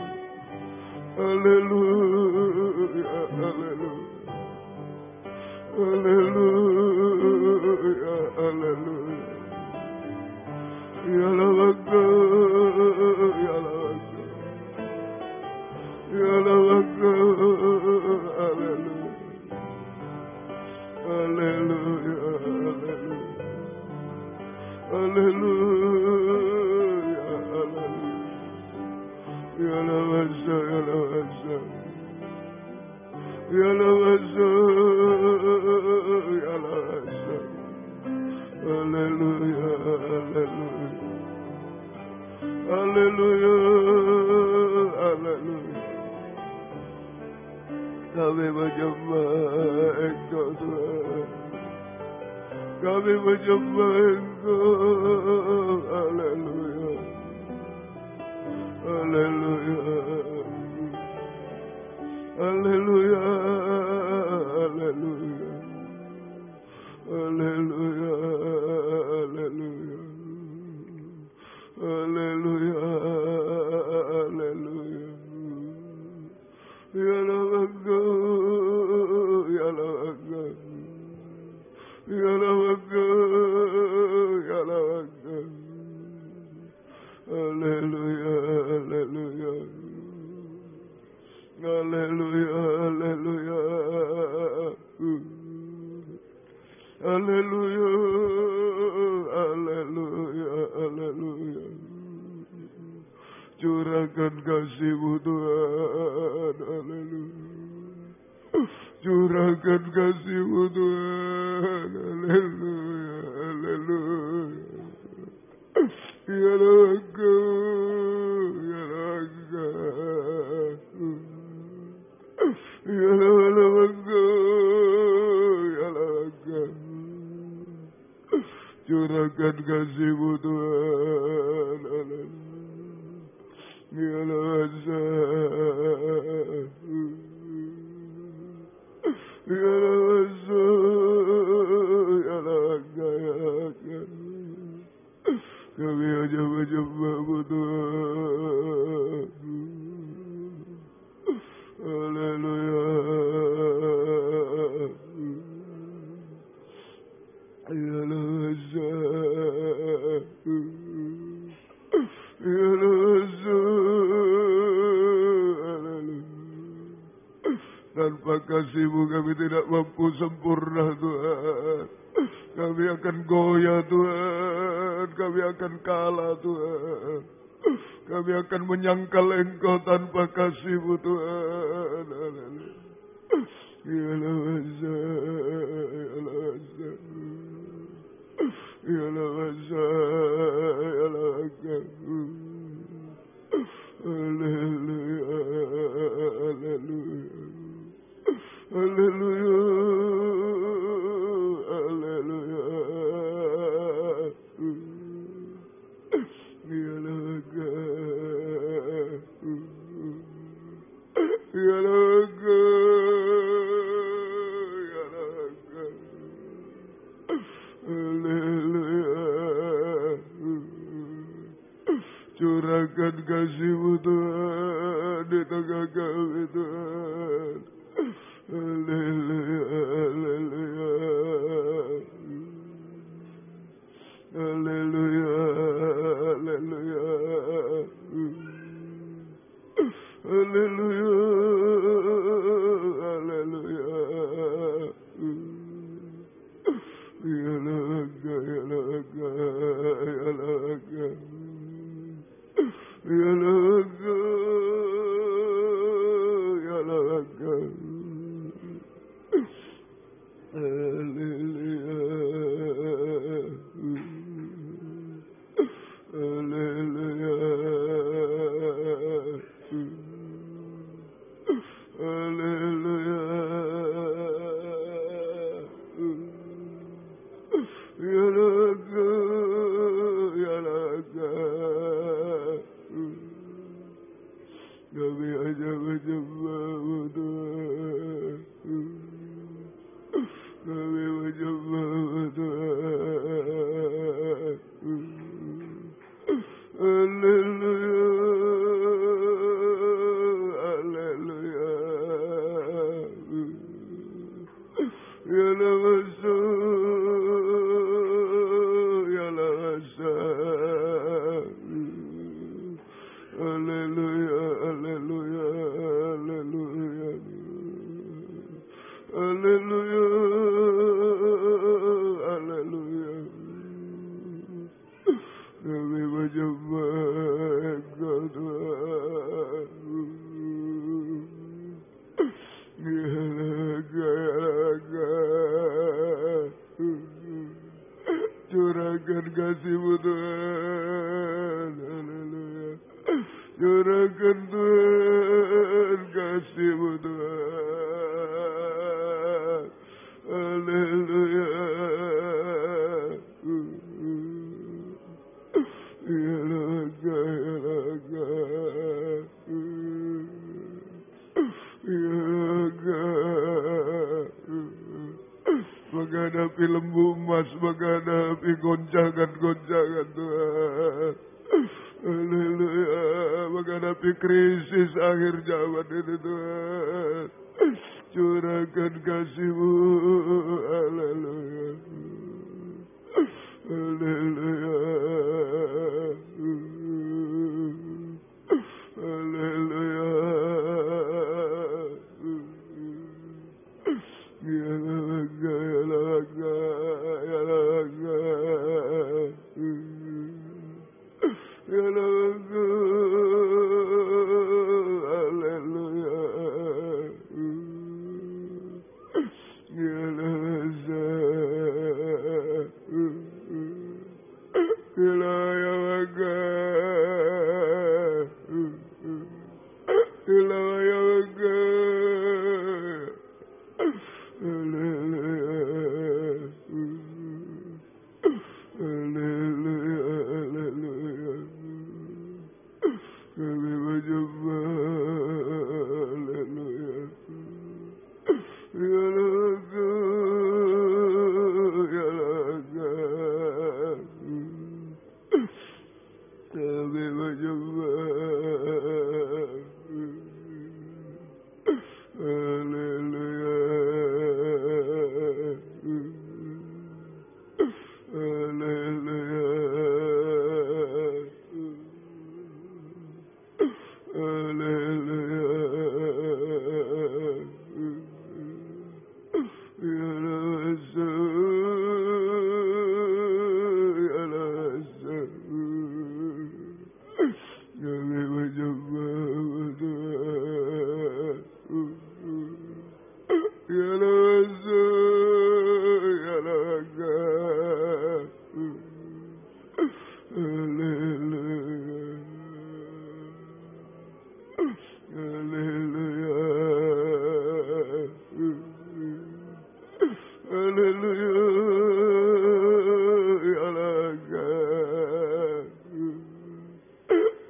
haleluya, haleluya, haleluya, haleluya. Ya Rabbi, ya Rabbi, ya Rabbi, haleluya, haleluya, haleluya, haleluya, haleluya. Ya Rabbi, ya Rabbi, ya Rabbi, ya Rabbi. Haleluya, haleluya, haleluya, haleluya. Kami menyembah Engkau Tuhan, kami menyembah Engkau. Haleluya, haleluya, haleluya, haleluya. Haleluya, haleluya, haleluya, haleluya. Ya Rabbi, ya Rabbi, ya Rabbi, ya Rabbi. Haleluya, haleluya, haleluya, haleluya. Haleluya, haleluya, haleluya. Curahkan kasih-Mu Tuhan, haleluya. Curahkan kasih-Mu Tuhan, haleluya, haleluya. Ya Raga, ya Raga, ya Raga, ya Raga. Curahkan kasih-Mu Tuhan, haleluya. Ya Raga, ya Raga, ya Raga, ya Raga. Kami hanya menyembah-Mu Tuhan. Haleluya. Ya Raja, ya Raja, haleluya. Tanpa kasih-Mu kami tidak mampu sempurna Tuhan. Kami akan goyah Tuhan, kami akan kalah Tuhan. Kami akan menyangkal Engkau tanpa kasih-Mu Tuhan. Haleluya. Ya Raja, ya Raja, ya Raja, ya Raja. Haleluya, haleluya, haleluya, haleluya. Ya Raja, Curahkan kasih-Mu Tuhan di tengah kami Tuhan. Haleluya, haleluya. Haleluya, haleluya. Haleluya, haleluya. Ya laga, ya laga, ya laga. Ya laga, ya laga. Haleluya. Haleluya. Haleluya. Ya laga, ya laga. Kami hanya menyembah-Mu Tuhan. Kami menyembah-Mu Tuhan. Haleluya, haleluya. Ya Namasu, ya Namasu. Haleluya, haleluya, haleluya. Haleluya, haleluya. Kami menyembah Engkau Tuhan. Ya laga, ya laga. Curahkan kasih-Mu Tuhan. Haleluya. Curahkan Tuhan kasih-Mu Tuhan. Haleluya. Ya laga, ya laga. Ya laga. Menghadapi lembu emas, menghadapi goncangan-goncangan Tuhan. Haleluya. Menghadapi krisis akhir zaman ini Tuhan. Curahkan kasih-Mu. Haleluya. Haleluya. Haleluya. Ya laga, ya laga, ya laga. Ya laga. Haleluya. Ya laga.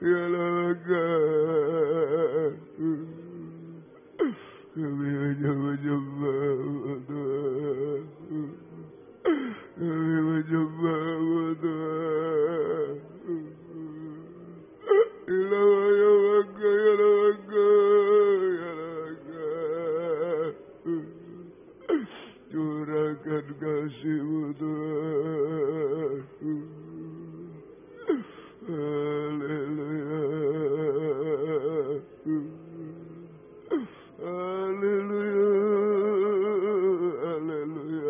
Ya laga. Ya laga. Ya Curahkan kasih-Mu Tuhan. Haleluya. Haleluya. Haleluya.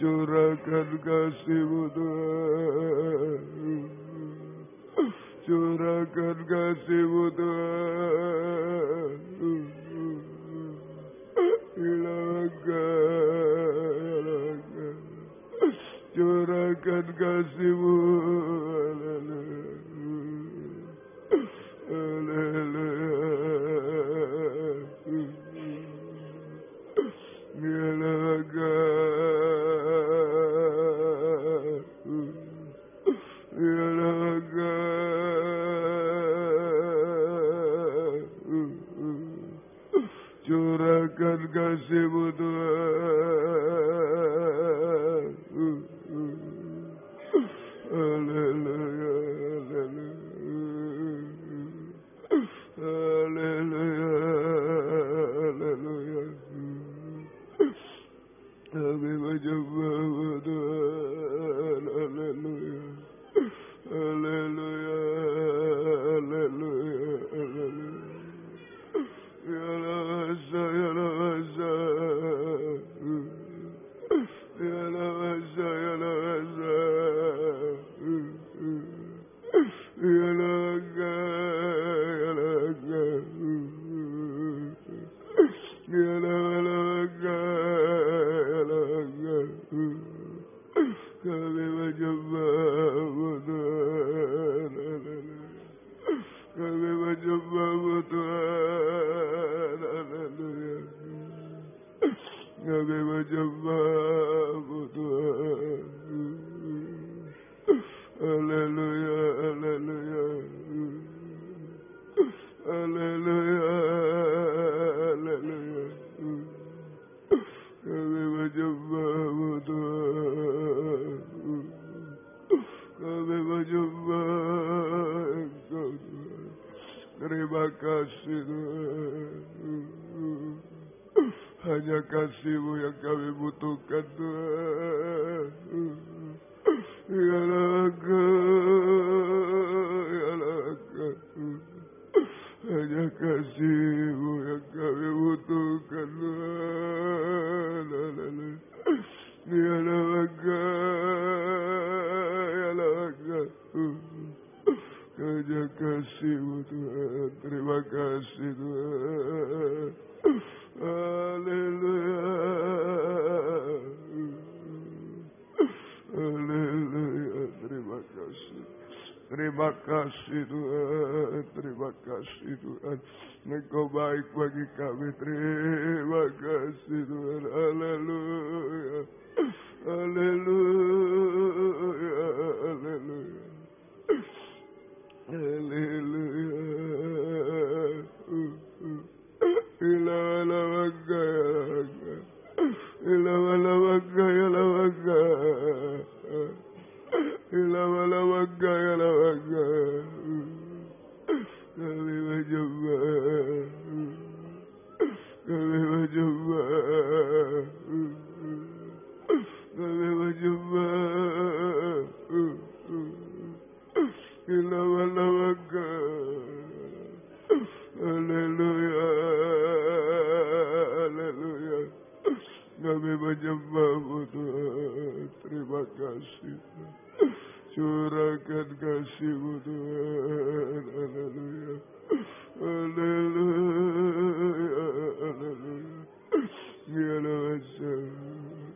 Curahkan kasih-Mu Tuhan, curahkan kasih-Mu Tuhan, curahkan kasih-Mu, curahkan kasih-Mu Tuhan. Haleluya, haleluya, haleluya. Kami menyembah-Mu Tuhan. Haleluya, haleluya. Kami menyembah-Mu Tuhan. Kami menyembah-Mu Tuhan. Haleluya. Kami menyembah-Mu Tuhan. Haleluya, haleluya. Haleluya, haleluya. Kami menyembah-Mu Tuhan. Kami menyembah Engkau Tuhan. Terima kasih Tuhan. Hanya kasih-Mu yang kami butuhkan Tuhan. Ya Engkau. Hanya kasih-Mu yang kami butuhkan Tuhan. Ya Engkau. Hanya kasih-Mu Tuhan. Terima kasih Tuhan. Haleluya. Haleluya. Terima kasih. Terima kasih Tuhan. Terima kasih Tuhan. Engkau baik bagi kami. Terima kasih Tuhan. Haleluya. Haleluya. Haleluya. Haleluya. Kami menyembah. Kami menyembah. Kami menyembah. Haleluya. Haleluya. Kami menyembah-Mu Tuhan. Terima kasih. Curahkan kasih-Mu Tuhan. Haleluya. Haleluya. Haleluya.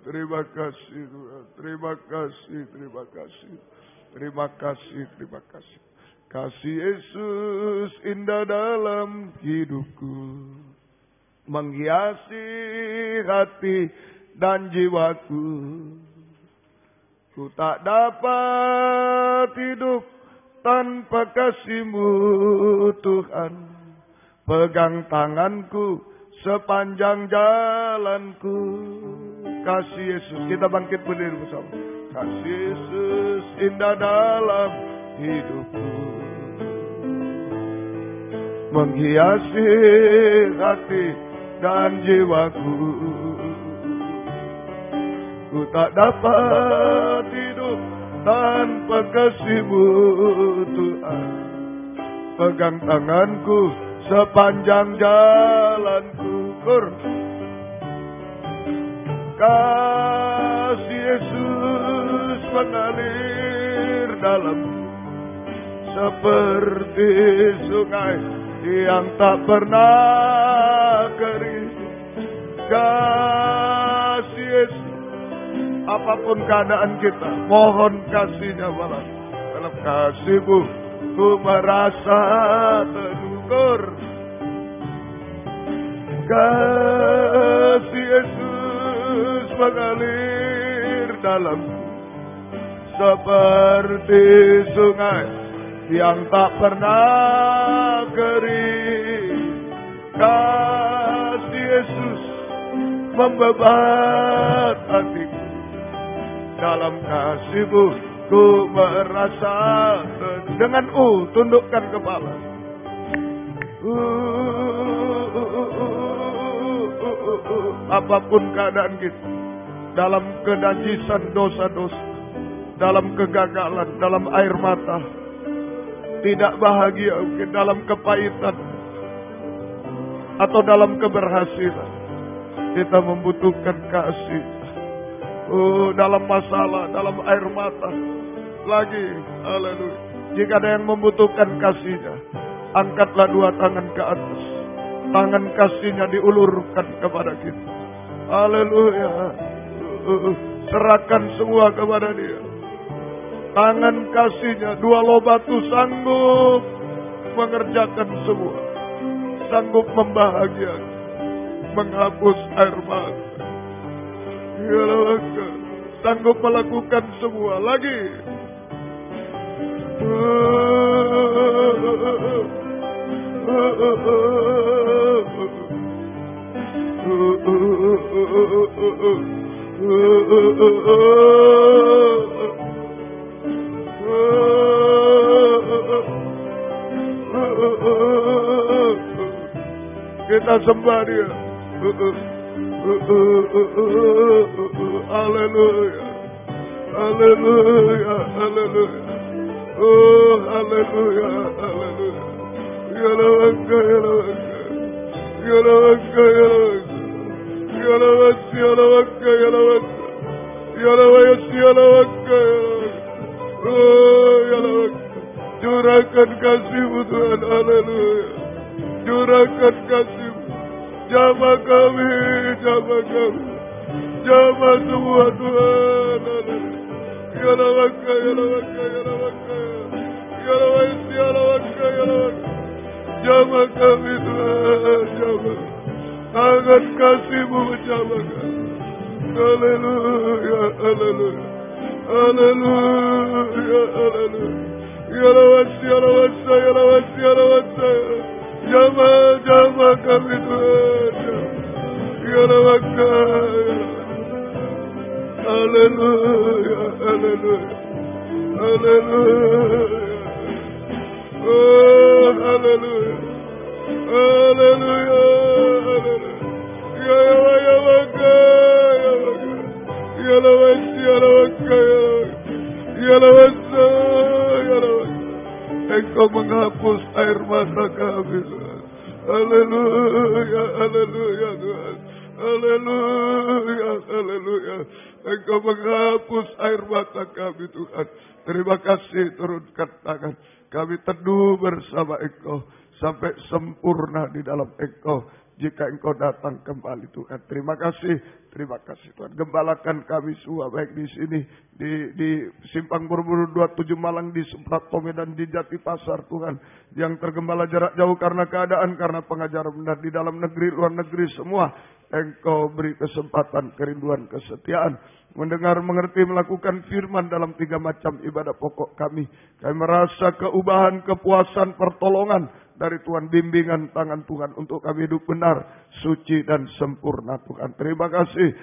Terima kasih Tuhan. Terima kasih. Terima kasih. Terima kasih. Terima kasih. Kasih Yesus indah dalam hidupku, menghiasi hati dan jiwaku. Ku tak dapat hidup tanpa kasih-Mu Tuhan. Pegang tanganku sepanjang jalanku. Kasih Yesus. Kita bangkit berdiri bersama. Kasih Yesus indah dalam hidupku, menghiasi hati dan jiwaku. Ku tak dapat hidup tanpa kasih-Mu Tuhan. Pegang tanganku sepanjang jalanku. Kasih Yesus mengalir dalam seperti sungai yang tak pernah kering. Kasih Yesus, apapun keadaan kita, mohon kasih-Nya balas. Dalam kasih-Mu ku merasa teduh. Kasih Yesus mengalir dalam seperti sungai yang tak pernah kering. Kasih Yesus membebat hatiku. Dalam kasih-Mu ku merasa dengan tundukkan kepala. Apapun keadaan kita, dalam kenajisan dosa-dosa, dalam kegagalan, dalam air mata, tidak bahagia, mungkin dalam kepahitan, atau dalam keberhasilan, kita membutuhkan kasih. Dalam masalah, dalam air mata, lagi, haleluya, Jika ada yang membutuhkan kasih-Nya, angkatlah dua tangan ke atas. Tangan kasih-Nya diulurkan kepada kita. Haleluya. Serahkan semua kepada Dia. Tangan kasih-Nya, dua loh batu sanggup mengerjakan semua. Sanggup membahagiakan, menghapus air mata. Ya Allah, sanggup melakukan semua lagi. Kita sembah Dia. Haleluya. Haleluya. Haleluya. Oh, haleluya. Haleluya. Ya Rabbi, ya Rabbi. Ya Rabbi, ya Rabbi. Ya Rabbi, ya Rabbi, ya Rabbi. Ya Rabbi, ya Rabbi. Oh, ya Rabbi. Curahkan kasih-Mu Tuhan. Haleluya. Curahkan kasih-Mu. Jamah kami, jamah kami. Jamah semua Tuhan. Ya Rabbi, ya Rabbi, ya Rabbi. Ya Rabbi, ya Rabbi, ya Rabbi. Jamah kami Tuhan, jamah. Tangan kasih-Mu jamah kami. Haleluya, haleluya. Haleluya, haleluya. Ya Rabbi, ya Rabbi, ya Rabbi, ya Rabbi. Jamah kami Tuhan. Ya Rabbi, haleluya, haleluya. Haleluya. Oh, haleluya. Haleluya. Haleluya. Ya Rabbi, ya Rabbi. Ya Rabbi, ya Rabbi. Ya Rabbi, ya Rabbi. Engkau menghapus air mata kami Tuhan. Haleluya, haleluya Tuhan. Haleluya, haleluya. Engkau menghapus air mata kami Tuhan. Terima kasih, turunkan tangan. Kami teduh bersama Engkau sampai sempurna di dalam Engkau. Jika Engkau datang kembali Tuhan. Terima kasih Tuhan. Gembalakan kami semua baik di sini di Simpang Borobudur 27 Malang, di Suprapto Medan, di Jati Pasar Tuhan. Yang tergembala jarak jauh karena keadaan, karena pengajaran benar di dalam negeri, luar negeri semua. Engkau beri kesempatan, kerinduan, kesetiaan. Mendengar, mengerti, melakukan firman dalam 3 macam ibadah pokok kami. Kami merasa keubahan, kepuasan, pertolongan dari Tuhan, bimbingan tangan Tuhan untuk kami hidup benar, suci dan sempurna Tuhan. Terima kasih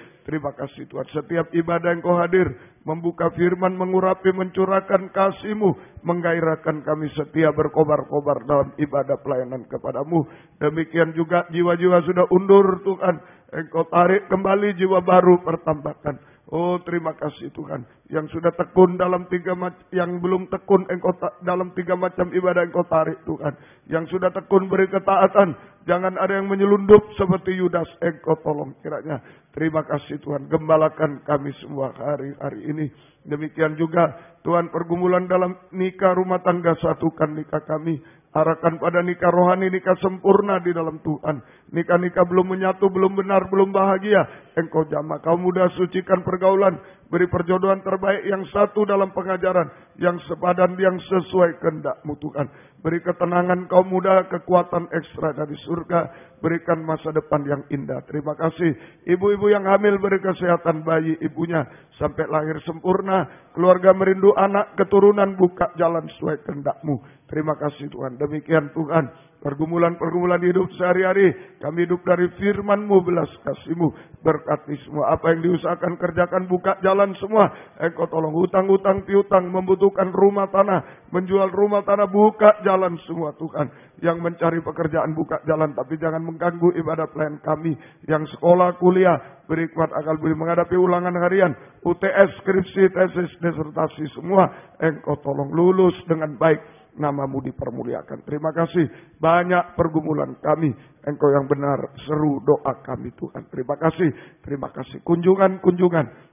Tuhan. Setiap ibadah Engkau hadir, membuka firman, mengurapi, mencurahkan kasih-Mu, menggairahkan kami setia berkobar-kobar dalam ibadah pelayanan kepadamu. Demikian juga jiwa-jiwa sudah undur Tuhan, Engkau tarik kembali jiwa baru, pertambahkan. Oh, terima kasih Tuhan. Yang sudah tekun dalam 3 macam, yang belum tekun Engkau dalam 3 macam ibadah Engkau tarik Tuhan. Yang sudah tekun beri ketaatan. Jangan ada yang menyelundup seperti Yudas. Engkau tolong kiranya. Terima kasih Tuhan. Gembalakan kami semua hari-hari ini. Demikian juga Tuhan, pergumulan dalam nikah rumah tangga, satukan nikah kami. Arahkan pada nikah rohani, nikah sempurna di dalam Tuhan. Nikah-nikah belum menyatu, belum benar, belum bahagia. Engkau jamah, kaum muda sucikan pergaulan. Beri perjodohan terbaik yang satu dalam pengajaran. Yang sepadan, yang sesuai kehendak-Mu Tuhan. Beri ketenangan kaum muda, kekuatan ekstra dari surga. Berikan masa depan yang indah. Terima kasih. Ibu-ibu yang hamil beri kesehatan bayi ibunya. Sampai lahir sempurna. Keluarga merindu anak, keturunan, buka jalan sesuai kehendak-Mu. Terima kasih Tuhan. Demikian Tuhan, pergumulan-pergumulan hidup sehari-hari. Kami hidup dari firman-Mu, belas kasih-Mu. Berkati semua. Apa yang diusahakan kerjakan, buka jalan semua. Engkau tolong hutang-hutang, piutang, membutuhkan rumah tanah, menjual rumah tanah, buka jalan semua Tuhan. Yang mencari pekerjaan, buka jalan. Tapi jangan mengganggu ibadah pelayan kami. Yang sekolah, kuliah, beri kuat akal budi menghadapi ulangan harian, UTS, skripsi, tesis, disertasi semua. Engkau tolong lulus dengan baik. Nama-Mu dipermuliakan. Terima kasih. Banyak pergumulan kami. Engkau yang benar seru doa kami Tuhan. Terima kasih. Terima kasih. Kunjungan.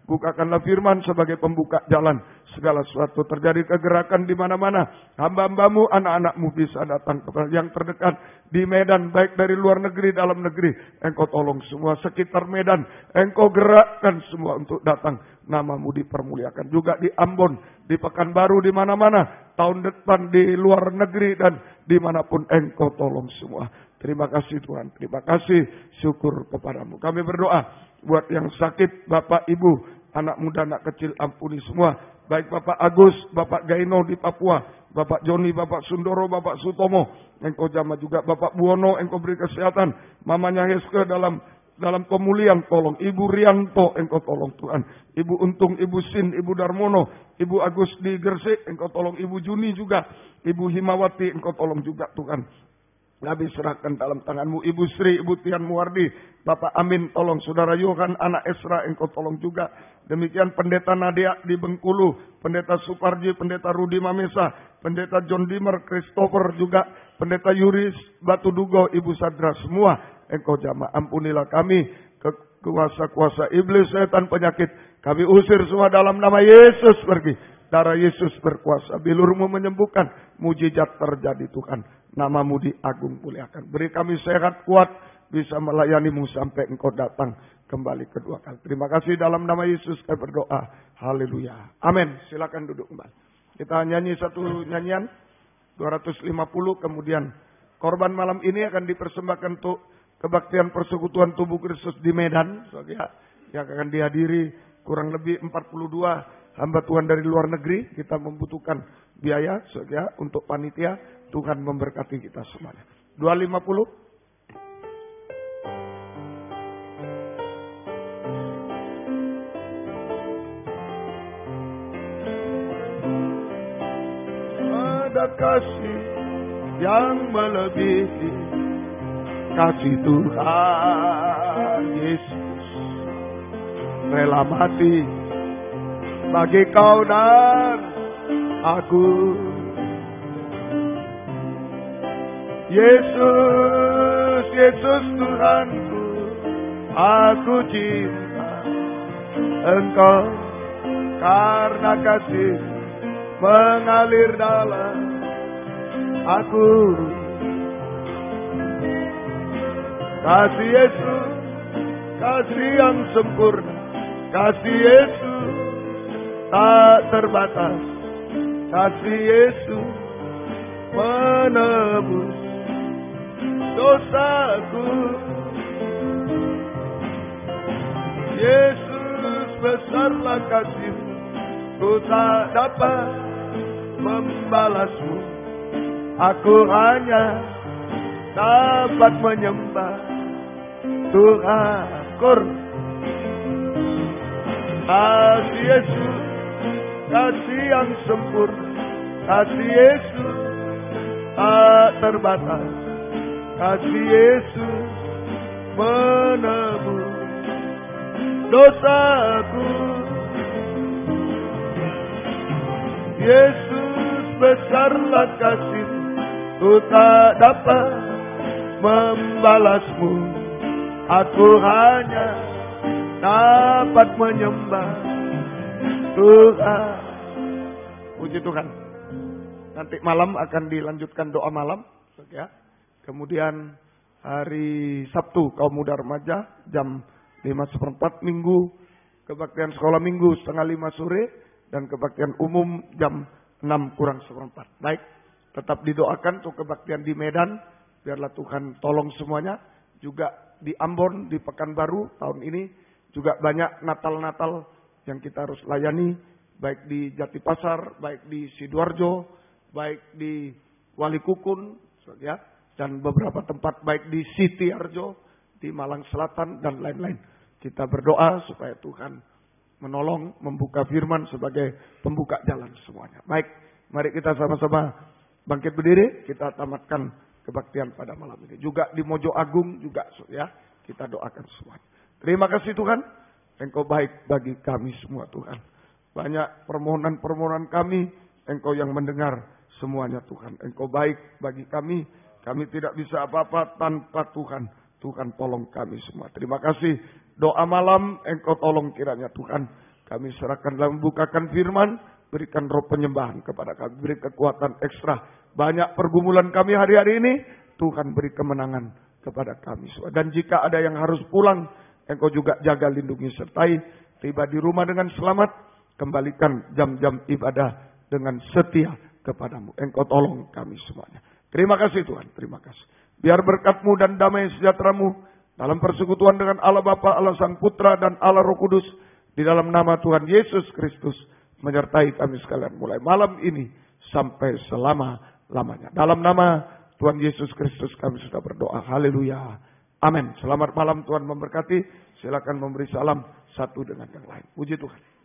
Bukakanlah firman sebagai pembuka jalan. Segala sesuatu terjadi kegerakan di mana-mana. Hamba-Hamba-Mu, anak-anak-Mu bisa datang kepada yang terdekat di Medan. Baik dari luar negeri, dalam negeri. Engkau tolong semua sekitar Medan. Engkau gerakkan semua untuk datang. Nama-Mu dipermuliakan. Juga di Ambon, di Pekanbaru, di mana-mana. Tahun depan di luar negeri dan dimanapun Engkau tolong semua. Terima kasih Tuhan. Terima kasih. Syukur kepadamu. Kami berdoa buat yang sakit, Bapak, Ibu, anak muda, anak kecil, ampuni semua. Baik Bapak Agus, Bapak Gaino di Papua, Bapak Joni, Bapak Sundoro, Bapak Sutomo. Engkau jamah juga Bapak Buwono, Engkau beri kesehatan. Mamanya Heske dalam pemulihan, tolong. Ibu Rianto, Engkau tolong Tuhan. Ibu Untung, Ibu Sin, Ibu Darmono, Ibu Agus di Gresik, Engkau tolong. Ibu Juni juga, Ibu Himawati, Engkau tolong juga Tuhan. Kami serahkan dalam tangan-Mu. Ibu Sri, Ibu Tian Muwardi, Bapak Amin, tolong. Saudara Yohan, anak Esra, Engkau tolong juga. Demikian Pendeta Nadia di Bengkulu, Pendeta Suparji, Pendeta Rudi Mamesa, Pendeta John Dimer, Christopher juga, Pendeta Yuris, Batu Dugo, Ibu Sadra, semua Engkau jamah. Ampunilah kami, kuasa-kuasa iblis, setan, penyakit. Kami usir semua dalam nama Yesus pergi. Darah Yesus berkuasa. Bilur-Mu menyembuhkan. Mujizat terjadi Tuhan. Nama-Mu diagung muliakan. Beri kami sehat kuat. Bisa melayani-Mu sampai Engkau datang kembali kedua kali. Terima kasih dalam nama Yesus kami berdoa. Haleluya. Amin. Silakan duduk kembali. Kita nyanyi satu nyanyian. 250. Kemudian korban malam ini akan dipersembahkan untuk kebaktian persekutuan tubuh Kristus di Medan. Yang akan dihadiri kurang lebih 42 hamba Tuhan dari luar negeri. Kita membutuhkan biaya untuk panitia. Tuhan memberkati kita semuanya. 250. Ada kasih yang melebihi kasih Tuhan Yesus. Rela mati bagi kau dan aku. Yesus, Yesus Tuhanku, aku cinta Engkau karena kasih mengalir dalam aku. Kasih Yesus, kasih yang sempurna, kasih Yesus tak terbatas, kasih Yesus menebus dosaku. Yesus besarlah kasih-Mu, ku tak dapat membalasmu. Aku hanya dapat menyembah Tuhan. Kasih Yesus, kasih yang sempurna, kasih Yesus tak terbatas, kasih Yesus menebus dosaku. Yesus besarlah kasih-Mu, ku tak dapat membalasmu. Aku hanya dapat menyembah Tuhan. Puji Tuhan. Nanti malam akan dilanjutkan doa malam. Kemudian hari Sabtu kaum muda remaja jam 5:15, Minggu kebaktian sekolah minggu 4:30 sore, dan kebaktian umum jam 6:45. Baik, tetap didoakan untuk kebaktian di Medan. Biarlah Tuhan tolong semuanya. Juga di Ambon, di Pekanbaru tahun ini juga banyak Natal-Natal yang kita harus layani. Baik di Jatipasar, baik di Sidoarjo, baik di Walikukun, dan beberapa tempat baik di Sitiarjo, di Malang Selatan, dan lain-lain. Kita berdoa supaya Tuhan menolong, membuka firman sebagai pembuka jalan semuanya. Baik, mari kita sama-sama bangkit berdiri, kita tamatkan kebaktian pada malam ini. Juga di Mojo Agung juga kita doakan semua. Terima kasih Tuhan, Engkau baik bagi kami semua Tuhan. Banyak permohonan-permohonan kami, Engkau yang mendengar semuanya Tuhan. Engkau baik bagi kami. Kami tidak bisa apa-apa tanpa Tuhan. Tuhan tolong kami semua. Terima kasih. Doa malam Engkau tolong kiranya Tuhan. Kami serahkan dalam membukakan firman. Berikan roh penyembahan kepada kami. Beri kekuatan ekstra. Banyak pergumulan kami hari-hari ini. Tuhan beri kemenangan kepada kami semua. Dan jika ada yang harus pulang. Engkau juga jaga, lindungi, sertai. Tiba di rumah dengan selamat. Kembalikan jam-jam ibadah dengan setia kepadamu. Engkau tolong kami semuanya. Terima kasih Tuhan. Terima kasih. Biar berkat-Mu dan damai sejahtera-Mu dalam persekutuan dengan Allah Bapa, Allah Sang Putra, dan Allah Roh Kudus. Di dalam nama Tuhan Yesus Kristus. Menyertai kami sekalian mulai malam ini sampai selama-lamanya. Dalam nama Tuhan Yesus Kristus kami sudah berdoa. Haleluya. Amin. Selamat malam, Tuhan memberkati. Silakan memberi salam satu dengan yang lain. Puji Tuhan.